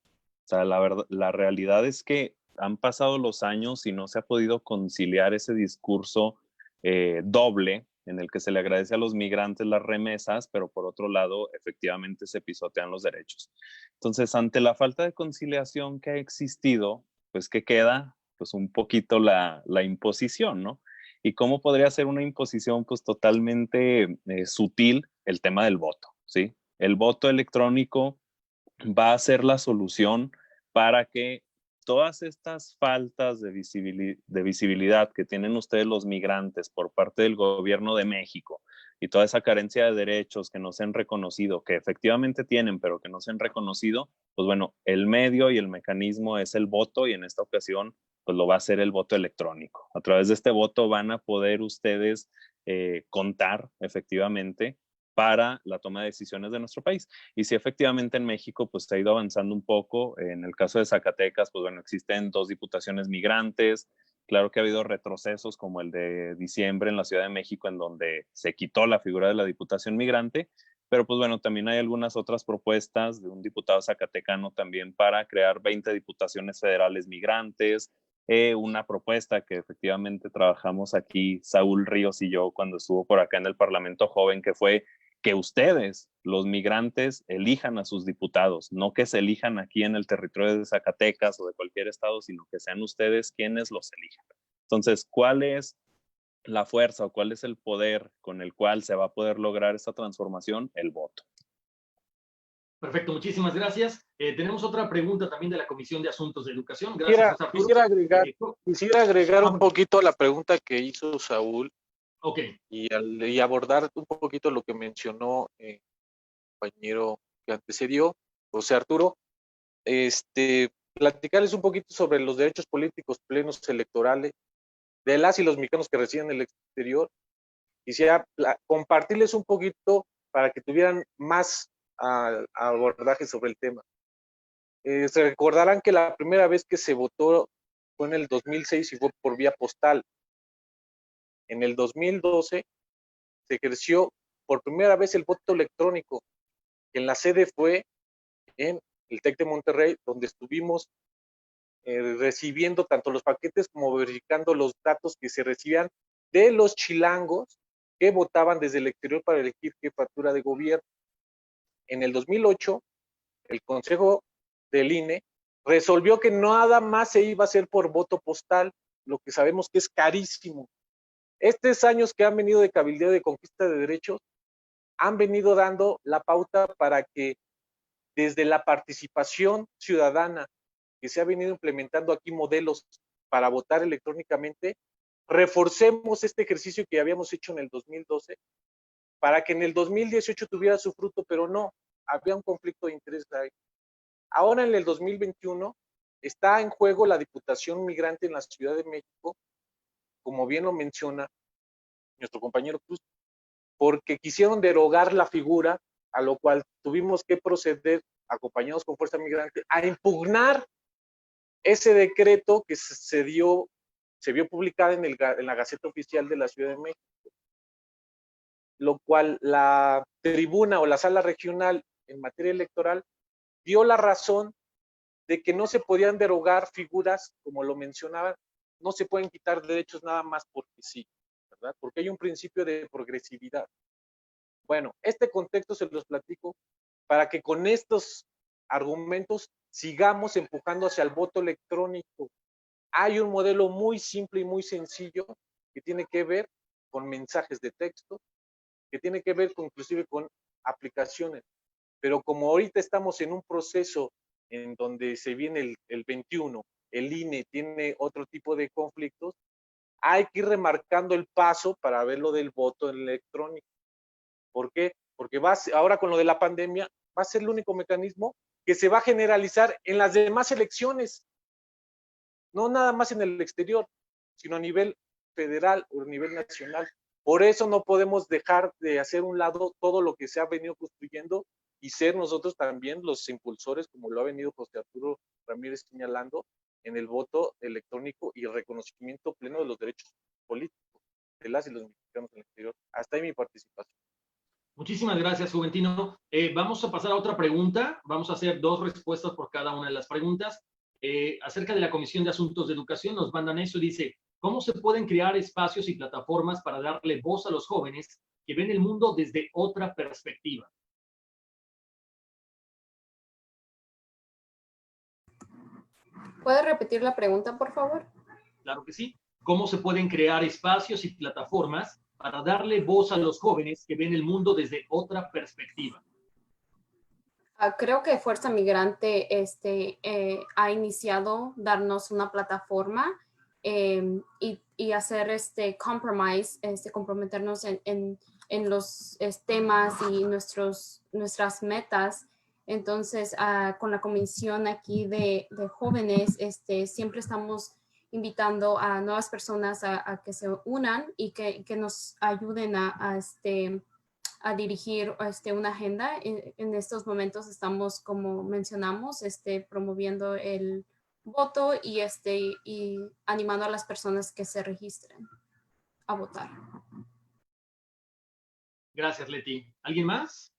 sea, la realidad es que han pasado los años y no se ha podido conciliar ese discurso doble en el que se le agradece a los migrantes las remesas, pero por otro lado, efectivamente se pisotean los derechos. Entonces, ante la falta de conciliación que ha existido, pues, ¿qué queda? Pues un poquito la imposición, ¿no? ¿Y cómo podría ser una imposición pues totalmente sutil? El tema del voto, ¿sí? El voto electrónico va a ser la solución para que todas estas faltas de visibilidad que tienen ustedes los migrantes por parte del gobierno de México y toda esa carencia de derechos que no se han reconocido, que efectivamente tienen, pero que no se han reconocido, pues bueno, el medio y el mecanismo es el voto y en esta ocasión pues lo va a hacer el voto electrónico. A través de este voto van a poder ustedes contar efectivamente para la toma de decisiones de nuestro país. Y si efectivamente en México pues ha ido avanzando un poco, en el caso de Zacatecas, pues bueno, existen 2 diputaciones migrantes, claro que ha habido retrocesos como el de diciembre en la Ciudad de México, en donde se quitó la figura de la diputación migrante, pero pues bueno, también hay algunas otras propuestas de un diputado zacatecano también para crear 20 diputaciones federales migrantes, una propuesta que efectivamente trabajamos aquí, Saúl Ríos y yo, cuando estuvo por acá en el Parlamento Joven, que fue que ustedes, los migrantes, elijan a sus diputados, no que se elijan aquí en el territorio de Zacatecas o de cualquier estado, sino que sean ustedes quienes los elijan. Entonces, ¿cuál es la fuerza o cuál es el poder con el cual se va a poder lograr esta transformación? El voto. Perfecto, muchísimas gracias. Tenemos otra pregunta también de la Comisión de Asuntos de Educación. Gracias, José Arturo. Quisiera agregar un poquito a la pregunta que hizo Saúl. Ok. Y abordar un poquito lo que mencionó el compañero que antecedió, José Arturo. Platicarles un poquito sobre los derechos políticos plenos electorales de las y los mexicanos que residen en el exterior. Quisiera compartirles un poquito para que tuvieran más abordaje sobre el tema. Se recordarán que la primera vez que se votó fue en el 2006 y fue por vía postal. En el 2012 se ejerció por primera vez el voto electrónico. En la sede fue en el TEC de Monterrey, donde estuvimos recibiendo tanto los paquetes como verificando los datos que se recibían de los chilangos que votaban desde el exterior para elegir jefatura de gobierno. En el 2008, el Consejo del INE resolvió que nada más se iba a hacer por voto postal, lo que sabemos que es carísimo. Estos años que han venido de cabildeo de conquista de derechos han venido dando la pauta para que desde la participación ciudadana que se ha venido implementando aquí modelos para votar electrónicamente, reforcemos este ejercicio que habíamos hecho en el 2012 para que en el 2018 tuviera su fruto, pero no, había un conflicto de interés ahí. Ahora en el 2021 está en juego la Diputación Migrante en la Ciudad de México, como bien lo menciona nuestro compañero Cruz, porque quisieron derogar la figura, a lo cual tuvimos que proceder, acompañados con Fuerza Migrante, a impugnar ese decreto que se vio publicado en la Gaceta Oficial de la Ciudad de México, lo cual la tribuna o la sala regional en materia electoral dio la razón de que no se podían derogar figuras, como lo mencionaban, no se pueden quitar derechos nada más porque sí, ¿verdad? Porque hay un principio de progresividad. Bueno, este contexto se los platico para que con estos argumentos sigamos empujando hacia el voto electrónico. Hay un modelo muy simple y muy sencillo que tiene que ver con mensajes de texto, que tiene que ver inclusive con aplicaciones. Pero como ahorita estamos en un proceso en donde se viene el 21, el INE tiene otro tipo de conflictos, hay que ir remarcando el paso para ver lo del voto electrónico. ¿Por qué? Porque ahora con lo de la pandemia va a ser el único mecanismo que se va a generalizar en las demás elecciones. No nada más en el exterior, sino a nivel federal o a nivel nacional. Por eso no podemos dejar de hacer un lado todo lo que se ha venido construyendo y ser nosotros también los impulsores, como lo ha venido José Arturo Ramírez señalando, en el voto electrónico y el reconocimiento pleno de los derechos políticos de las y los mexicanos en el exterior. Hasta ahí mi participación. Muchísimas gracias, Juventino. Vamos a pasar a otra pregunta. Vamos a hacer 2 respuestas por cada una de las preguntas. Acerca de la Comisión de Asuntos de Educación, nos mandan eso y dice, ¿Cómo se pueden crear espacios y plataformas para darle voz a los jóvenes que ven el mundo desde otra perspectiva? ¿Puede repetir la pregunta, por favor? Claro que sí. ¿Cómo se pueden crear espacios y plataformas para darle voz a los jóvenes que ven el mundo desde otra perspectiva? Creo que Fuerza Migrante ha iniciado darnos una plataforma y hacer compromise, comprometernos en los temas y nuestras metas. Entonces, con la comisión aquí de jóvenes, siempre estamos invitando a nuevas personas a que se unan y que nos ayuden a dirigir una agenda. En estos momentos estamos, como mencionamos, promoviendo el voto y animando a las personas que se registren a votar. Gracias, Leti. ¿Alguien más?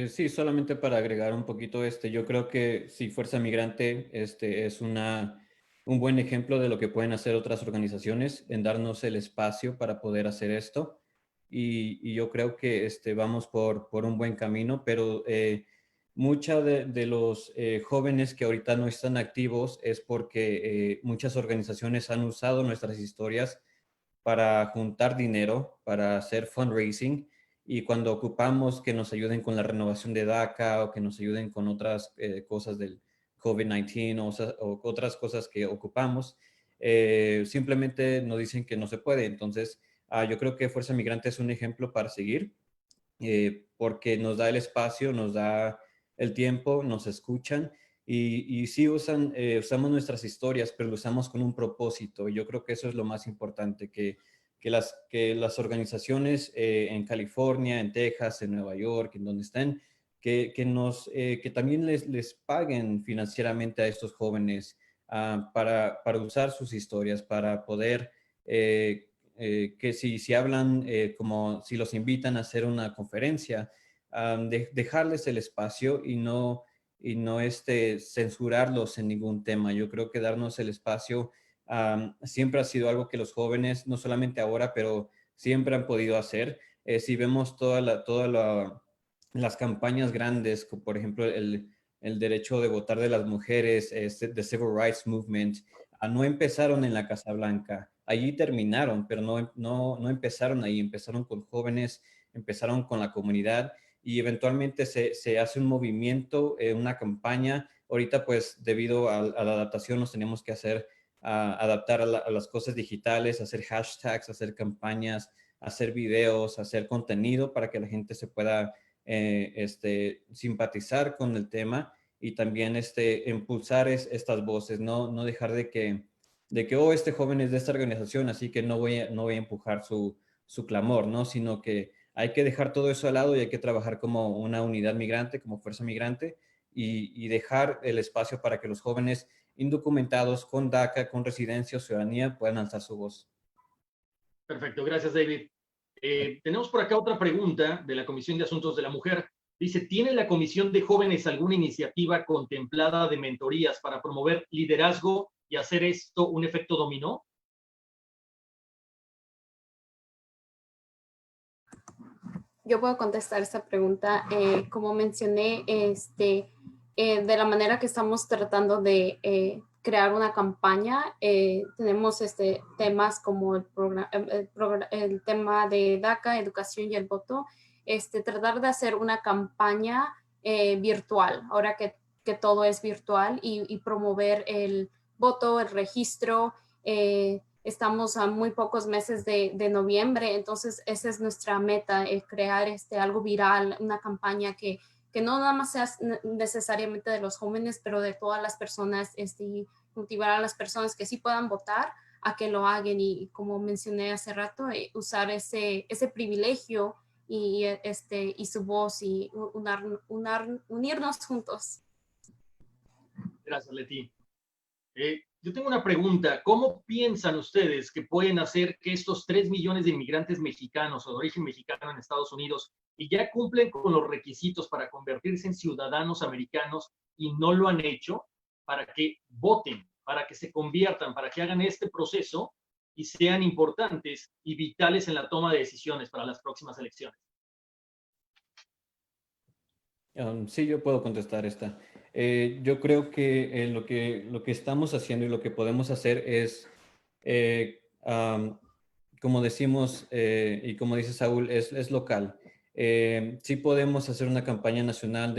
Sí, solamente para agregar un poquito, yo creo que sí, Fuerza Migrante es un buen ejemplo de lo que pueden hacer otras organizaciones en darnos el espacio para poder hacer esto. Y yo creo que vamos por un buen camino, pero muchos de los jóvenes que ahorita no están activos es porque muchas organizaciones han usado nuestras historias para juntar dinero, para hacer fundraising, y cuando ocupamos que nos ayuden con la renovación de DACA o que nos ayuden con otras cosas del COVID-19 o otras cosas que ocupamos, simplemente nos dicen que no se puede. Entonces, yo creo que Fuerza Migrante es un ejemplo para seguir, porque nos da el espacio, nos da el tiempo, nos escuchan y sí usamos nuestras historias, pero lo usamos con un propósito. Y yo creo que eso es lo más importante, que las organizaciones en California, en Texas, en Nueva York, en donde estén, que también les paguen financieramente a estos jóvenes para usar sus historias, para poder que si hablan, como si los invitan a hacer una conferencia, dejarles el espacio y no censurarlos en ningún tema. Yo creo que darnos el espacio siempre ha sido algo que los jóvenes, no solamente ahora, pero siempre han podido hacer. Si vemos todas las campañas grandes, como por ejemplo el derecho de votar de las mujeres, the Civil Rights Movement, no empezaron en la Casa Blanca. Allí terminaron, pero no empezaron ahí. Empezaron con jóvenes, empezaron con la comunidad y eventualmente se hace un movimiento, una campaña. Ahorita, pues, debido a la adaptación, nos tenemos que adaptar a las cosas digitales, hacer hashtags, hacer campañas, hacer videos, hacer contenido para que la gente se pueda simpatizar con el tema y también impulsar estas voces, no dejar de que este joven es de esta organización, así que no voy a empujar su clamor, ¿no? Sino que hay que dejar todo eso al lado y hay que trabajar como una unidad migrante, como Fuerza Migrante, y dejar el espacio para que los jóvenes indocumentados con DACA, con residencia o ciudadanía puedan alzar su voz. Perfecto, gracias, David. Tenemos por acá otra pregunta de la Comisión de Asuntos de la Mujer. Dice, ¿tiene la Comisión de Jóvenes alguna iniciativa contemplada de mentorías para promover liderazgo y hacer esto un efecto dominó? Yo puedo contestar esta pregunta. Como mencioné, de la manera que estamos tratando de crear una campaña, tenemos temas como el tema de DACA, educación y el voto, tratar de hacer una campaña virtual, ahora que todo es virtual, y promover el voto, el registro. Estamos a muy pocos meses de noviembre, entonces esa es nuestra meta, crear algo viral, una campaña que no nada más sea necesariamente de los jóvenes, pero de todas las personas, y motivar a las personas que sí puedan votar a que lo hagan, y como mencioné hace rato, usar ese privilegio y su voz y unirnos juntos. Gracias, Leti. Yo tengo una pregunta. ¿Cómo piensan ustedes que pueden hacer que estos 3 millones de inmigrantes mexicanos o de origen mexicano en Estados Unidos y ya cumplen con los requisitos para convertirse en ciudadanos americanos y no lo han hecho, para que voten, para que se conviertan, para que hagan este proceso y sean importantes y vitales en la toma de decisiones para las próximas elecciones? Sí, yo puedo contestar esta. Yo creo que, lo que estamos haciendo y lo que podemos hacer es, como decimos y como dice Saúl, es local. Sí podemos hacer una campaña nacional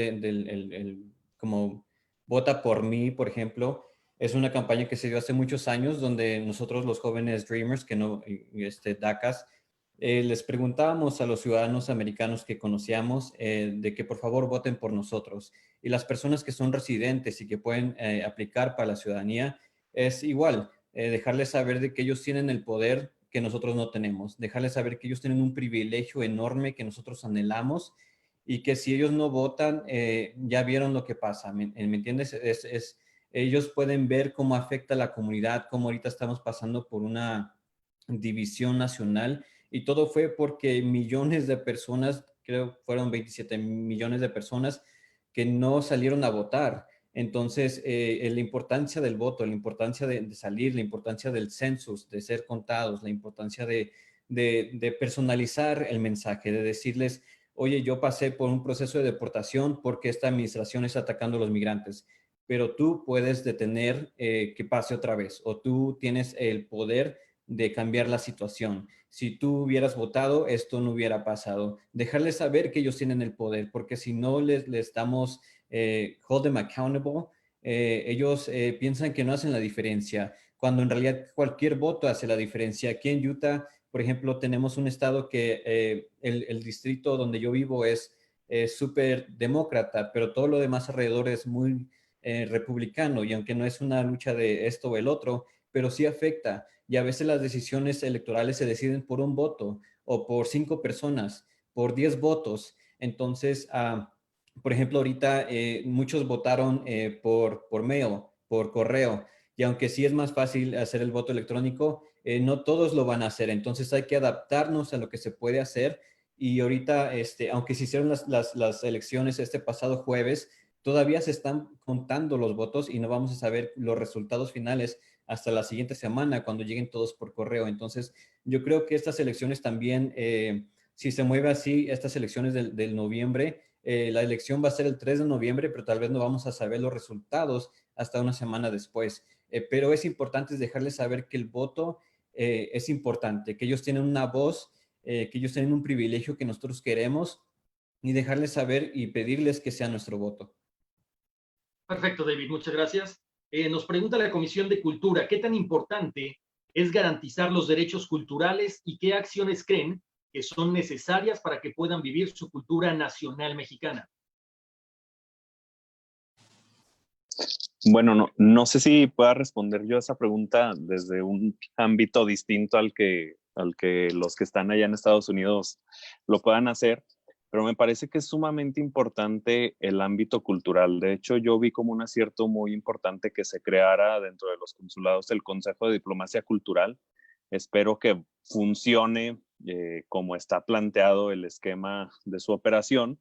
como Vota por mí, por ejemplo. Es una campaña que se dio hace muchos años donde nosotros los jóvenes Dreamers, que no, DACAs, les preguntábamos a los ciudadanos americanos que conocíamos de que por favor voten por nosotros. Y las personas que son residentes y que pueden aplicar para la ciudadanía, es igual, dejarles saber de que ellos tienen el poder que nosotros no tenemos, dejarles saber que ellos tienen un privilegio enorme que nosotros anhelamos y que si ellos no votan, ya vieron lo que pasa, ¿me entiendes? Ellos pueden ver cómo afecta a la comunidad, cómo ahorita estamos pasando por una división nacional y todo fue porque millones de personas, creo fueron 27 millones de personas que no salieron a votar. Entonces, la importancia del voto, la importancia de salir, la importancia del census, de ser contados, la importancia de personalizar el mensaje, de decirles, oye, yo pasé por un proceso de deportación porque esta administración está atacando a los migrantes, pero tú puedes detener que pase otra vez o tú tienes el poder de cambiar la situación. Si tú hubieras votado, esto no hubiera pasado. Dejarles saber que ellos tienen el poder, porque si no les damos hold them accountable, ellos piensan que no hacen la diferencia, cuando en realidad cualquier voto hace la diferencia. Aquí en Utah, por ejemplo, tenemos un estado que el distrito donde yo vivo es súper demócrata, pero todo lo demás alrededor es muy republicano, y aunque no es una lucha de esto o el otro, pero sí afecta. Y a veces las decisiones electorales se deciden por un voto o por 5 personas, por 10 votos. Entonces, por ejemplo, ahorita muchos votaron por mail, por correo. Y aunque sí es más fácil hacer el voto electrónico, no todos lo van a hacer. Entonces hay que adaptarnos a lo que se puede hacer. Y ahorita, aunque se hicieron las elecciones este pasado jueves, todavía se están contando los votos y no vamos a saber los resultados finales hasta la siguiente semana cuando lleguen todos por correo. Entonces, yo creo que estas elecciones también, si se mueve así, estas elecciones del noviembre, la elección va a ser el 3 de noviembre, pero tal vez no vamos a saber los resultados hasta una semana después. Pero es importante dejarles saber que el voto es importante, que ellos tienen una voz, que ellos tienen un privilegio que nosotros queremos, y dejarles saber y pedirles que sea nuestro voto. Perfecto, David, muchas gracias. Nos pregunta la Comisión de Cultura, ¿qué tan importante es garantizar los derechos culturales y qué acciones creen que son necesarias para que puedan vivir su cultura nacional mexicana? Bueno, no sé si pueda responder yo a esa pregunta desde un ámbito distinto al que los que están allá en Estados Unidos lo puedan hacer, pero me parece que es sumamente importante el ámbito cultural. De hecho, yo vi como un acierto muy importante que se creara dentro de los consulados el Consejo de Diplomacia Cultural. Espero que funcione como está planteado el esquema de su operación.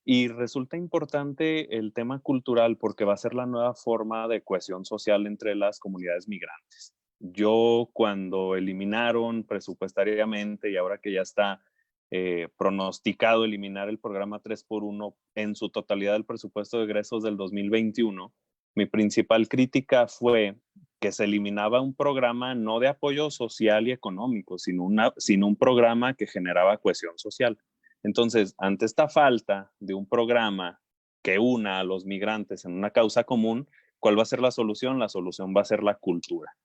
Y resulta importante el tema cultural porque va a ser la nueva forma de cohesión social entre las comunidades migrantes. Yo cuando eliminaron presupuestariamente y ahora que ya está pronosticado eliminar el programa 3x1 en su totalidad del presupuesto de egresos del 2021, mi principal crítica fue que se eliminaba un programa no de apoyo social y económico, sino un programa que generaba cohesión social. Entonces, ante esta falta de un programa que una a los migrantes en una causa común, ¿cuál va a ser la solución? La solución va a ser la cultura.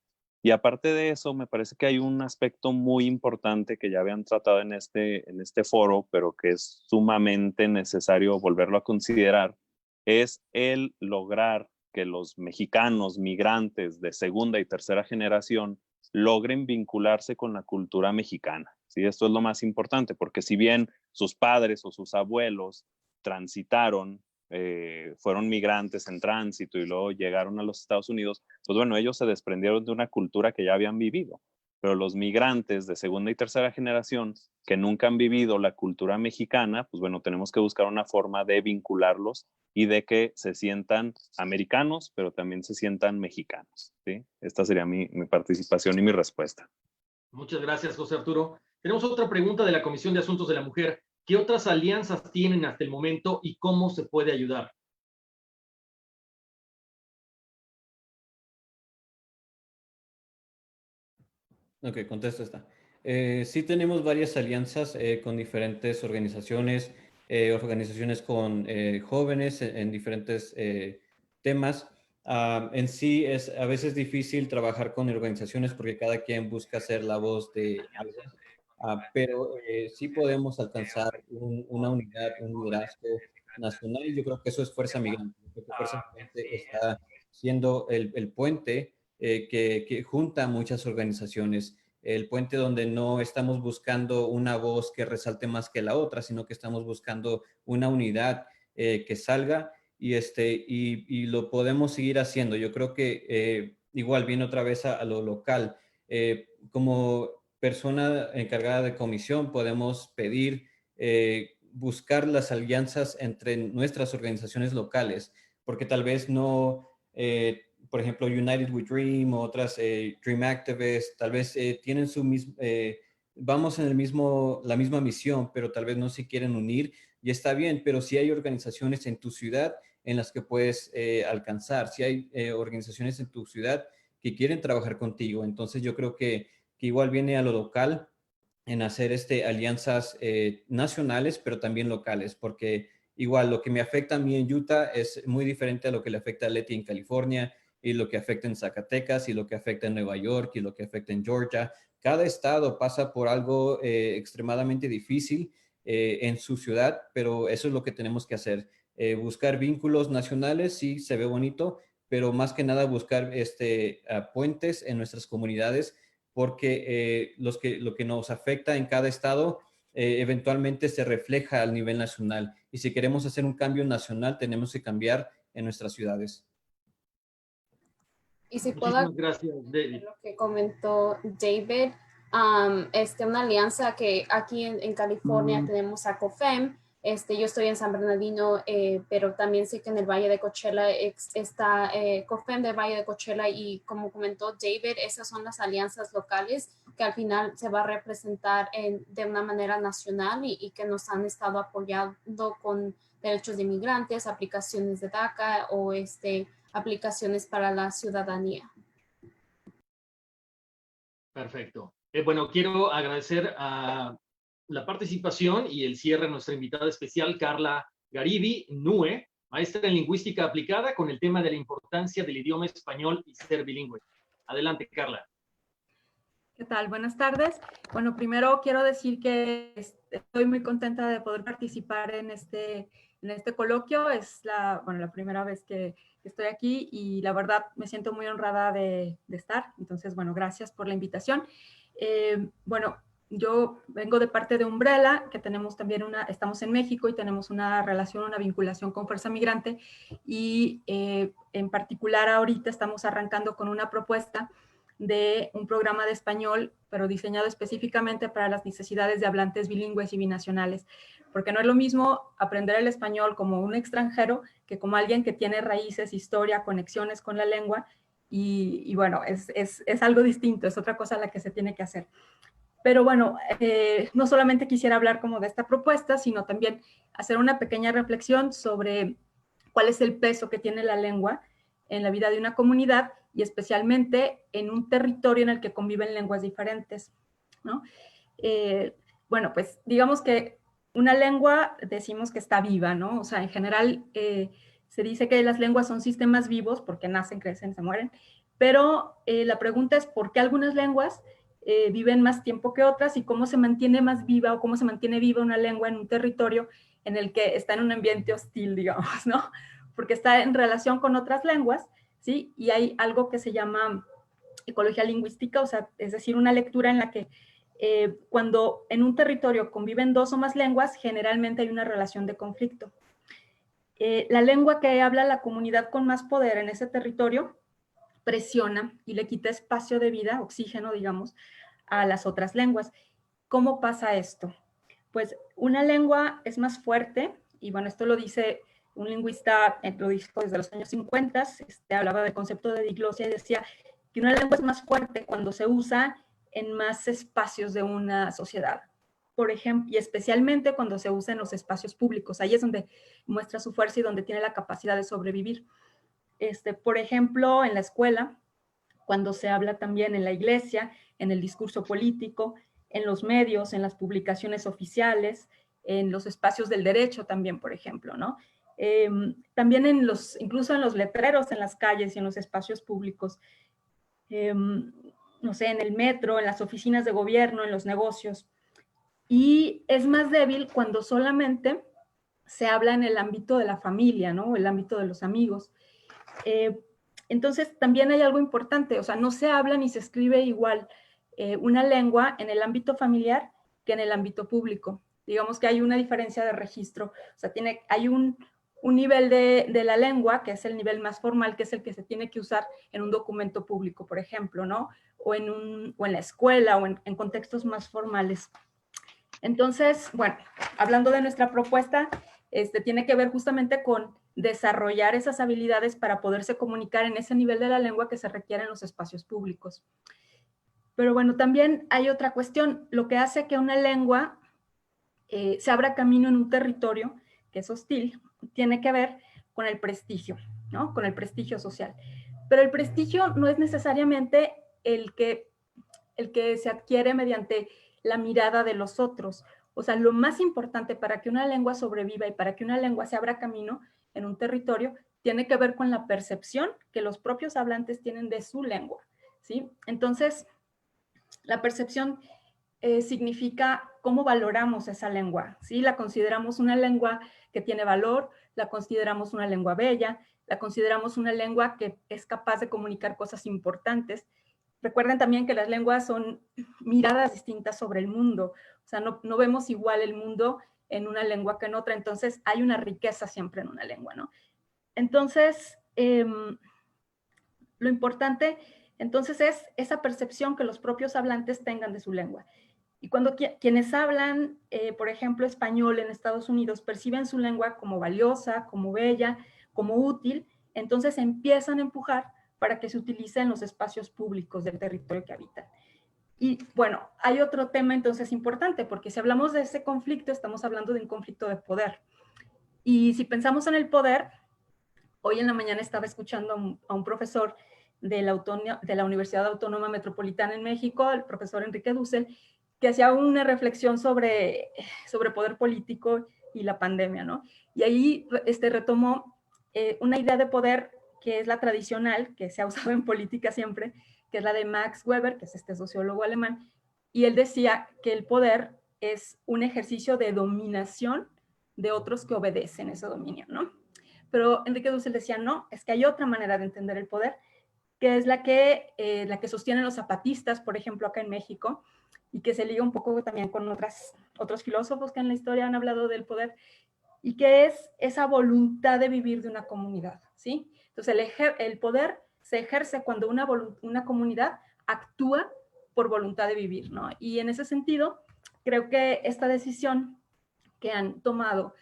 Y aparte de eso, me parece que hay un aspecto muy importante que ya habían tratado en este foro, pero que es sumamente necesario volverlo a considerar, es el lograr que los mexicanos migrantes de segunda y tercera generación logren vincularse con la cultura mexicana. ¿Sí? Esto es lo más importante, porque si bien sus padres o sus abuelos transitaron, fueron migrantes en tránsito y luego llegaron a los Estados Unidos, pues bueno, ellos se desprendieron de una cultura que ya habían vivido. pero los migrantes de segunda y tercera generación que nunca han vivido la cultura mexicana, pues bueno, tenemos que buscar una forma de vincularlos y de que se sientan americanos, pero también se sientan mexicanos, ¿sí? Esta sería mi participación y mi respuesta. Muchas gracias, José Arturo. Tenemos otra pregunta de la Comisión de Asuntos de la Mujer. ¿Qué otras alianzas tienen hasta el momento y cómo se puede ayudar? Ok, contesto esta. Sí tenemos varias alianzas con diferentes organizaciones, organizaciones con jóvenes en diferentes temas. En sí es a veces difícil trabajar con organizaciones porque cada quien busca ser la voz de algo, pero sí podemos alcanzar una unidad, un liderazgo nacional y yo creo que eso es Fuerza Migrante. Yo creo que Fuerza Migrante está siendo el puente que junta muchas organizaciones, el puente donde no estamos buscando una voz que resalte más que la otra, sino que estamos buscando una unidad que salga y lo podemos seguir haciendo. Yo creo que igual viene otra vez a lo local. Como persona encargada de comisión podemos pedir buscar las alianzas entre nuestras organizaciones locales, porque tal vez no... por ejemplo, United We Dream o otras Dream Activists, tal vez tienen su mismo, vamos en la misma misión, pero tal vez no se quieren unir y está bien, pero si hay organizaciones en tu ciudad en las que puedes alcanzar, si hay organizaciones en tu ciudad que quieren trabajar contigo, entonces yo creo que igual viene a lo local en hacer alianzas nacionales, pero también locales, porque igual lo que me afecta a mí en Utah es muy diferente a lo que le afecta a Leti en California, y lo que afecta en Zacatecas, y lo que afecta en Nueva York, y lo que afecta en Georgia. Cada estado pasa por algo extremadamente difícil en su ciudad, pero eso es lo que tenemos que hacer. Buscar vínculos nacionales, sí, se ve bonito, pero más que nada buscar puentes en nuestras comunidades, porque lo que nos afecta en cada estado eventualmente se refleja al nivel nacional. Y si queremos hacer un cambio nacional, tenemos que cambiar en nuestras ciudades. Y si puedo, Muchísimas gracias, David. lo que comentó David, una alianza que aquí en California tenemos a COFEM. Yo estoy en San Bernardino, pero también sé que en el Valle de Coachella está COFEM del Valle de Coachella, y como comentó David, esas son las alianzas locales que al final se va a representar de una manera nacional y que nos han estado apoyando con derechos de inmigrantes, aplicaciones de DACA o aplicaciones para la ciudadanía. Perfecto. Bueno, quiero agradecer a la participación y el cierre de nuestra invitada especial, Carla Garibi Nue, maestra en lingüística aplicada, con el tema de la importancia del idioma español y ser bilingüe. Adelante, Carla. ¿Qué tal? Buenas tardes. Bueno, primero quiero decir que estoy muy contenta de poder participar en este coloquio. Es la primera vez que estoy aquí y la verdad me siento muy honrada de estar. Entonces, bueno, gracias por la invitación. Bueno, yo vengo de parte de Umbrella, que tenemos también estamos en México y tenemos una relación, una vinculación con Fuerza Migrante, y en particular ahorita estamos arrancando con una propuesta de un programa de español, pero diseñado específicamente para las necesidades de hablantes bilingües y binacionales, porque no es lo mismo aprender el español como un extranjero que como alguien que tiene raíces, historia, conexiones con la lengua, y bueno, es algo distinto, es otra cosa la que se tiene que hacer. Pero bueno, no solamente quisiera hablar como de esta propuesta, sino también hacer una pequeña reflexión sobre cuál es el peso que tiene la lengua en la vida de una comunidad y especialmente en un territorio en el que conviven lenguas diferentes, ¿no? Bueno, pues digamos que una lengua decimos que está viva, ¿no? O sea, en general se dice que las lenguas son sistemas vivos porque nacen, crecen, se mueren, pero la pregunta es ¿por qué algunas lenguas viven más tiempo que otras y cómo se mantiene más viva o cómo se mantiene viva una lengua en un territorio en el que está en un ambiente hostil, digamos, ¿no? Porque está en relación con otras lenguas, ¿sí? Y hay algo que se llama ecología lingüística, o sea, es decir, una lectura en la que cuando en un territorio conviven dos o más lenguas, generalmente hay una relación de conflicto. La lengua que habla la comunidad con más poder en ese territorio presiona y le quita espacio de vida, oxígeno, digamos, a las otras lenguas. ¿Cómo pasa esto? Pues una lengua es más fuerte, y bueno, esto lo dice un lingüista, lo dijo desde los años 50, hablaba del concepto de diglosia y decía que una lengua es más fuerte cuando se usa en más espacios de una sociedad. Por ejemplo, y especialmente cuando se usa en los espacios públicos. Ahí es donde muestra su fuerza y donde tiene la capacidad de sobrevivir. Por ejemplo, en la escuela, cuando se habla también en la iglesia, en el discurso político, en los medios, en las publicaciones oficiales, en los espacios del derecho también, por ejemplo, ¿no? También incluso en los letreros en las calles y en los espacios públicos. No sé, en el metro, en las oficinas de gobierno, en los negocios. Y es más débil cuando solamente se habla en el ámbito de la familia, ¿no? O el ámbito de los amigos. Entonces, también hay algo importante, o sea, no se habla ni se escribe igual una lengua en el ámbito familiar que en el ámbito público. Digamos que hay una diferencia de registro, o sea, hay un nivel de la lengua, que es el nivel más formal, que es el que se tiene que usar en un documento público, por ejemplo, ¿no? O en la escuela o en contextos más formales. Entonces, bueno, hablando de nuestra propuesta, tiene que ver justamente con desarrollar esas habilidades para poderse comunicar en ese nivel de la lengua que se requiere en los espacios públicos. Pero bueno, también hay otra cuestión. Lo que hace que una lengua se abra camino en un territorio que es hostil, tiene que ver con el prestigio, ¿no? Con el prestigio social. Pero el prestigio no es necesariamente el que se adquiere mediante la mirada de los otros. O sea, lo más importante para que una lengua sobreviva y para que una lengua se abra camino en un territorio tiene que ver con la percepción que los propios hablantes tienen de su lengua, ¿sí? Entonces, la percepción significa cómo valoramos esa lengua, ¿sí? La consideramos una lengua que tiene valor, la consideramos una lengua bella, la consideramos una lengua que es capaz de comunicar cosas importantes. Recuerden también que las lenguas son miradas distintas sobre el mundo, o sea, no vemos igual el mundo en una lengua que en otra, entonces hay una riqueza siempre en una lengua, ¿no? Entonces, lo importante entonces es esa percepción que los propios hablantes tengan de su lengua. Y cuando quienes hablan, por ejemplo, español en Estados Unidos, perciben su lengua como valiosa, como bella, como útil, entonces empiezan a empujar para que se utilice en los espacios públicos del territorio que habitan. Y bueno, hay otro tema entonces importante, porque si hablamos de ese conflicto, estamos hablando de un conflicto de poder. Y si pensamos en el poder, hoy en la mañana estaba escuchando a un profesor de la Universidad Autónoma Metropolitana en México, el profesor Enrique Dussel, que hacía una reflexión sobre poder político y la pandemia, ¿no? Y ahí retomó una idea de poder que es la tradicional, que se ha usado en política siempre, que es la de Max Weber, que es este sociólogo alemán, y él decía que el poder es un ejercicio de dominación de otros que obedecen ese dominio, ¿no? Pero Enrique Dussel decía, no, es que hay otra manera de entender el poder, que es la que sostienen los zapatistas, por ejemplo, acá en México, y que se liga un poco también con otros filósofos que en la historia han hablado del poder, y que es esa voluntad de vivir de una comunidad, ¿sí? Entonces, el poder se ejerce cuando una comunidad actúa por voluntad de vivir, ¿no? Y en ese sentido, creo que esta decisión que han tomado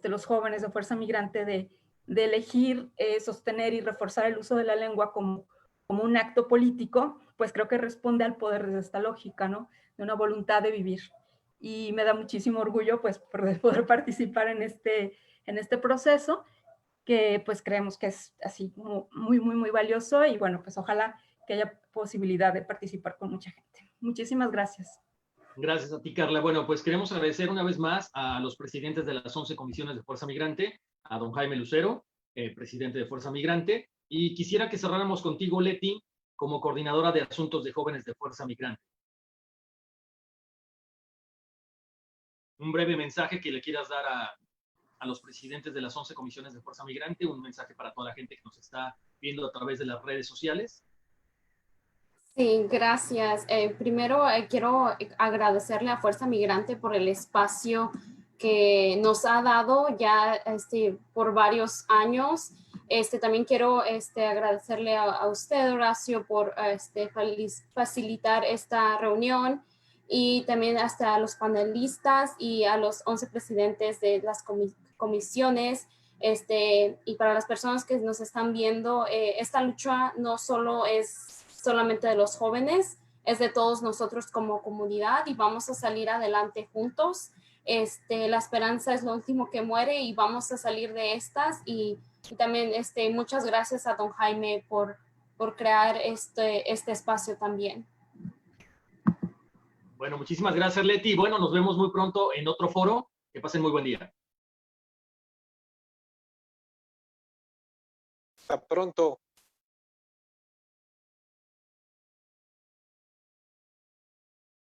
los jóvenes de Fuerza Migrante de elegir sostener y reforzar el uso de la lengua como un acto político, pues creo que responde al poder desde esta lógica, ¿no? De una voluntad de vivir. Y me da muchísimo orgullo, pues, poder participar en este proceso, que pues creemos que es así muy, muy, muy valioso, y bueno, pues ojalá que haya posibilidad de participar con mucha gente. Muchísimas gracias. Gracias a ti, Carla. Bueno, pues queremos agradecer una vez más a los presidentes de las 11 comisiones de Fuerza Migrante, a don Jaime Lucero, presidente de Fuerza Migrante, y quisiera que cerráramos contigo, Leti, como coordinadora de asuntos de jóvenes de Fuerza Migrante. Un breve mensaje que le quieras dar a los presidentes de las 11 comisiones de Fuerza Migrante, un mensaje para toda la gente que nos está viendo a través de las redes sociales. Sí, gracias. Primero quiero agradecerle a Fuerza Migrante por el espacio que nos ha dado ya por varios años También quiero agradecerle a usted, Horacio, por facilitar esta reunión, y también hasta a los panelistas y a los 11 presidentes de las comisiones. Y para las personas que nos están viendo, esta lucha no solo es solamente de los jóvenes, es de todos nosotros como comunidad, y vamos a salir adelante juntos. La esperanza es lo último que muere, y vamos a salir de estas. Y también muchas gracias a don Jaime por crear este espacio también. Bueno, muchísimas gracias, Leti. Bueno, nos vemos muy pronto en otro foro. Que pasen muy buen día. Hasta pronto.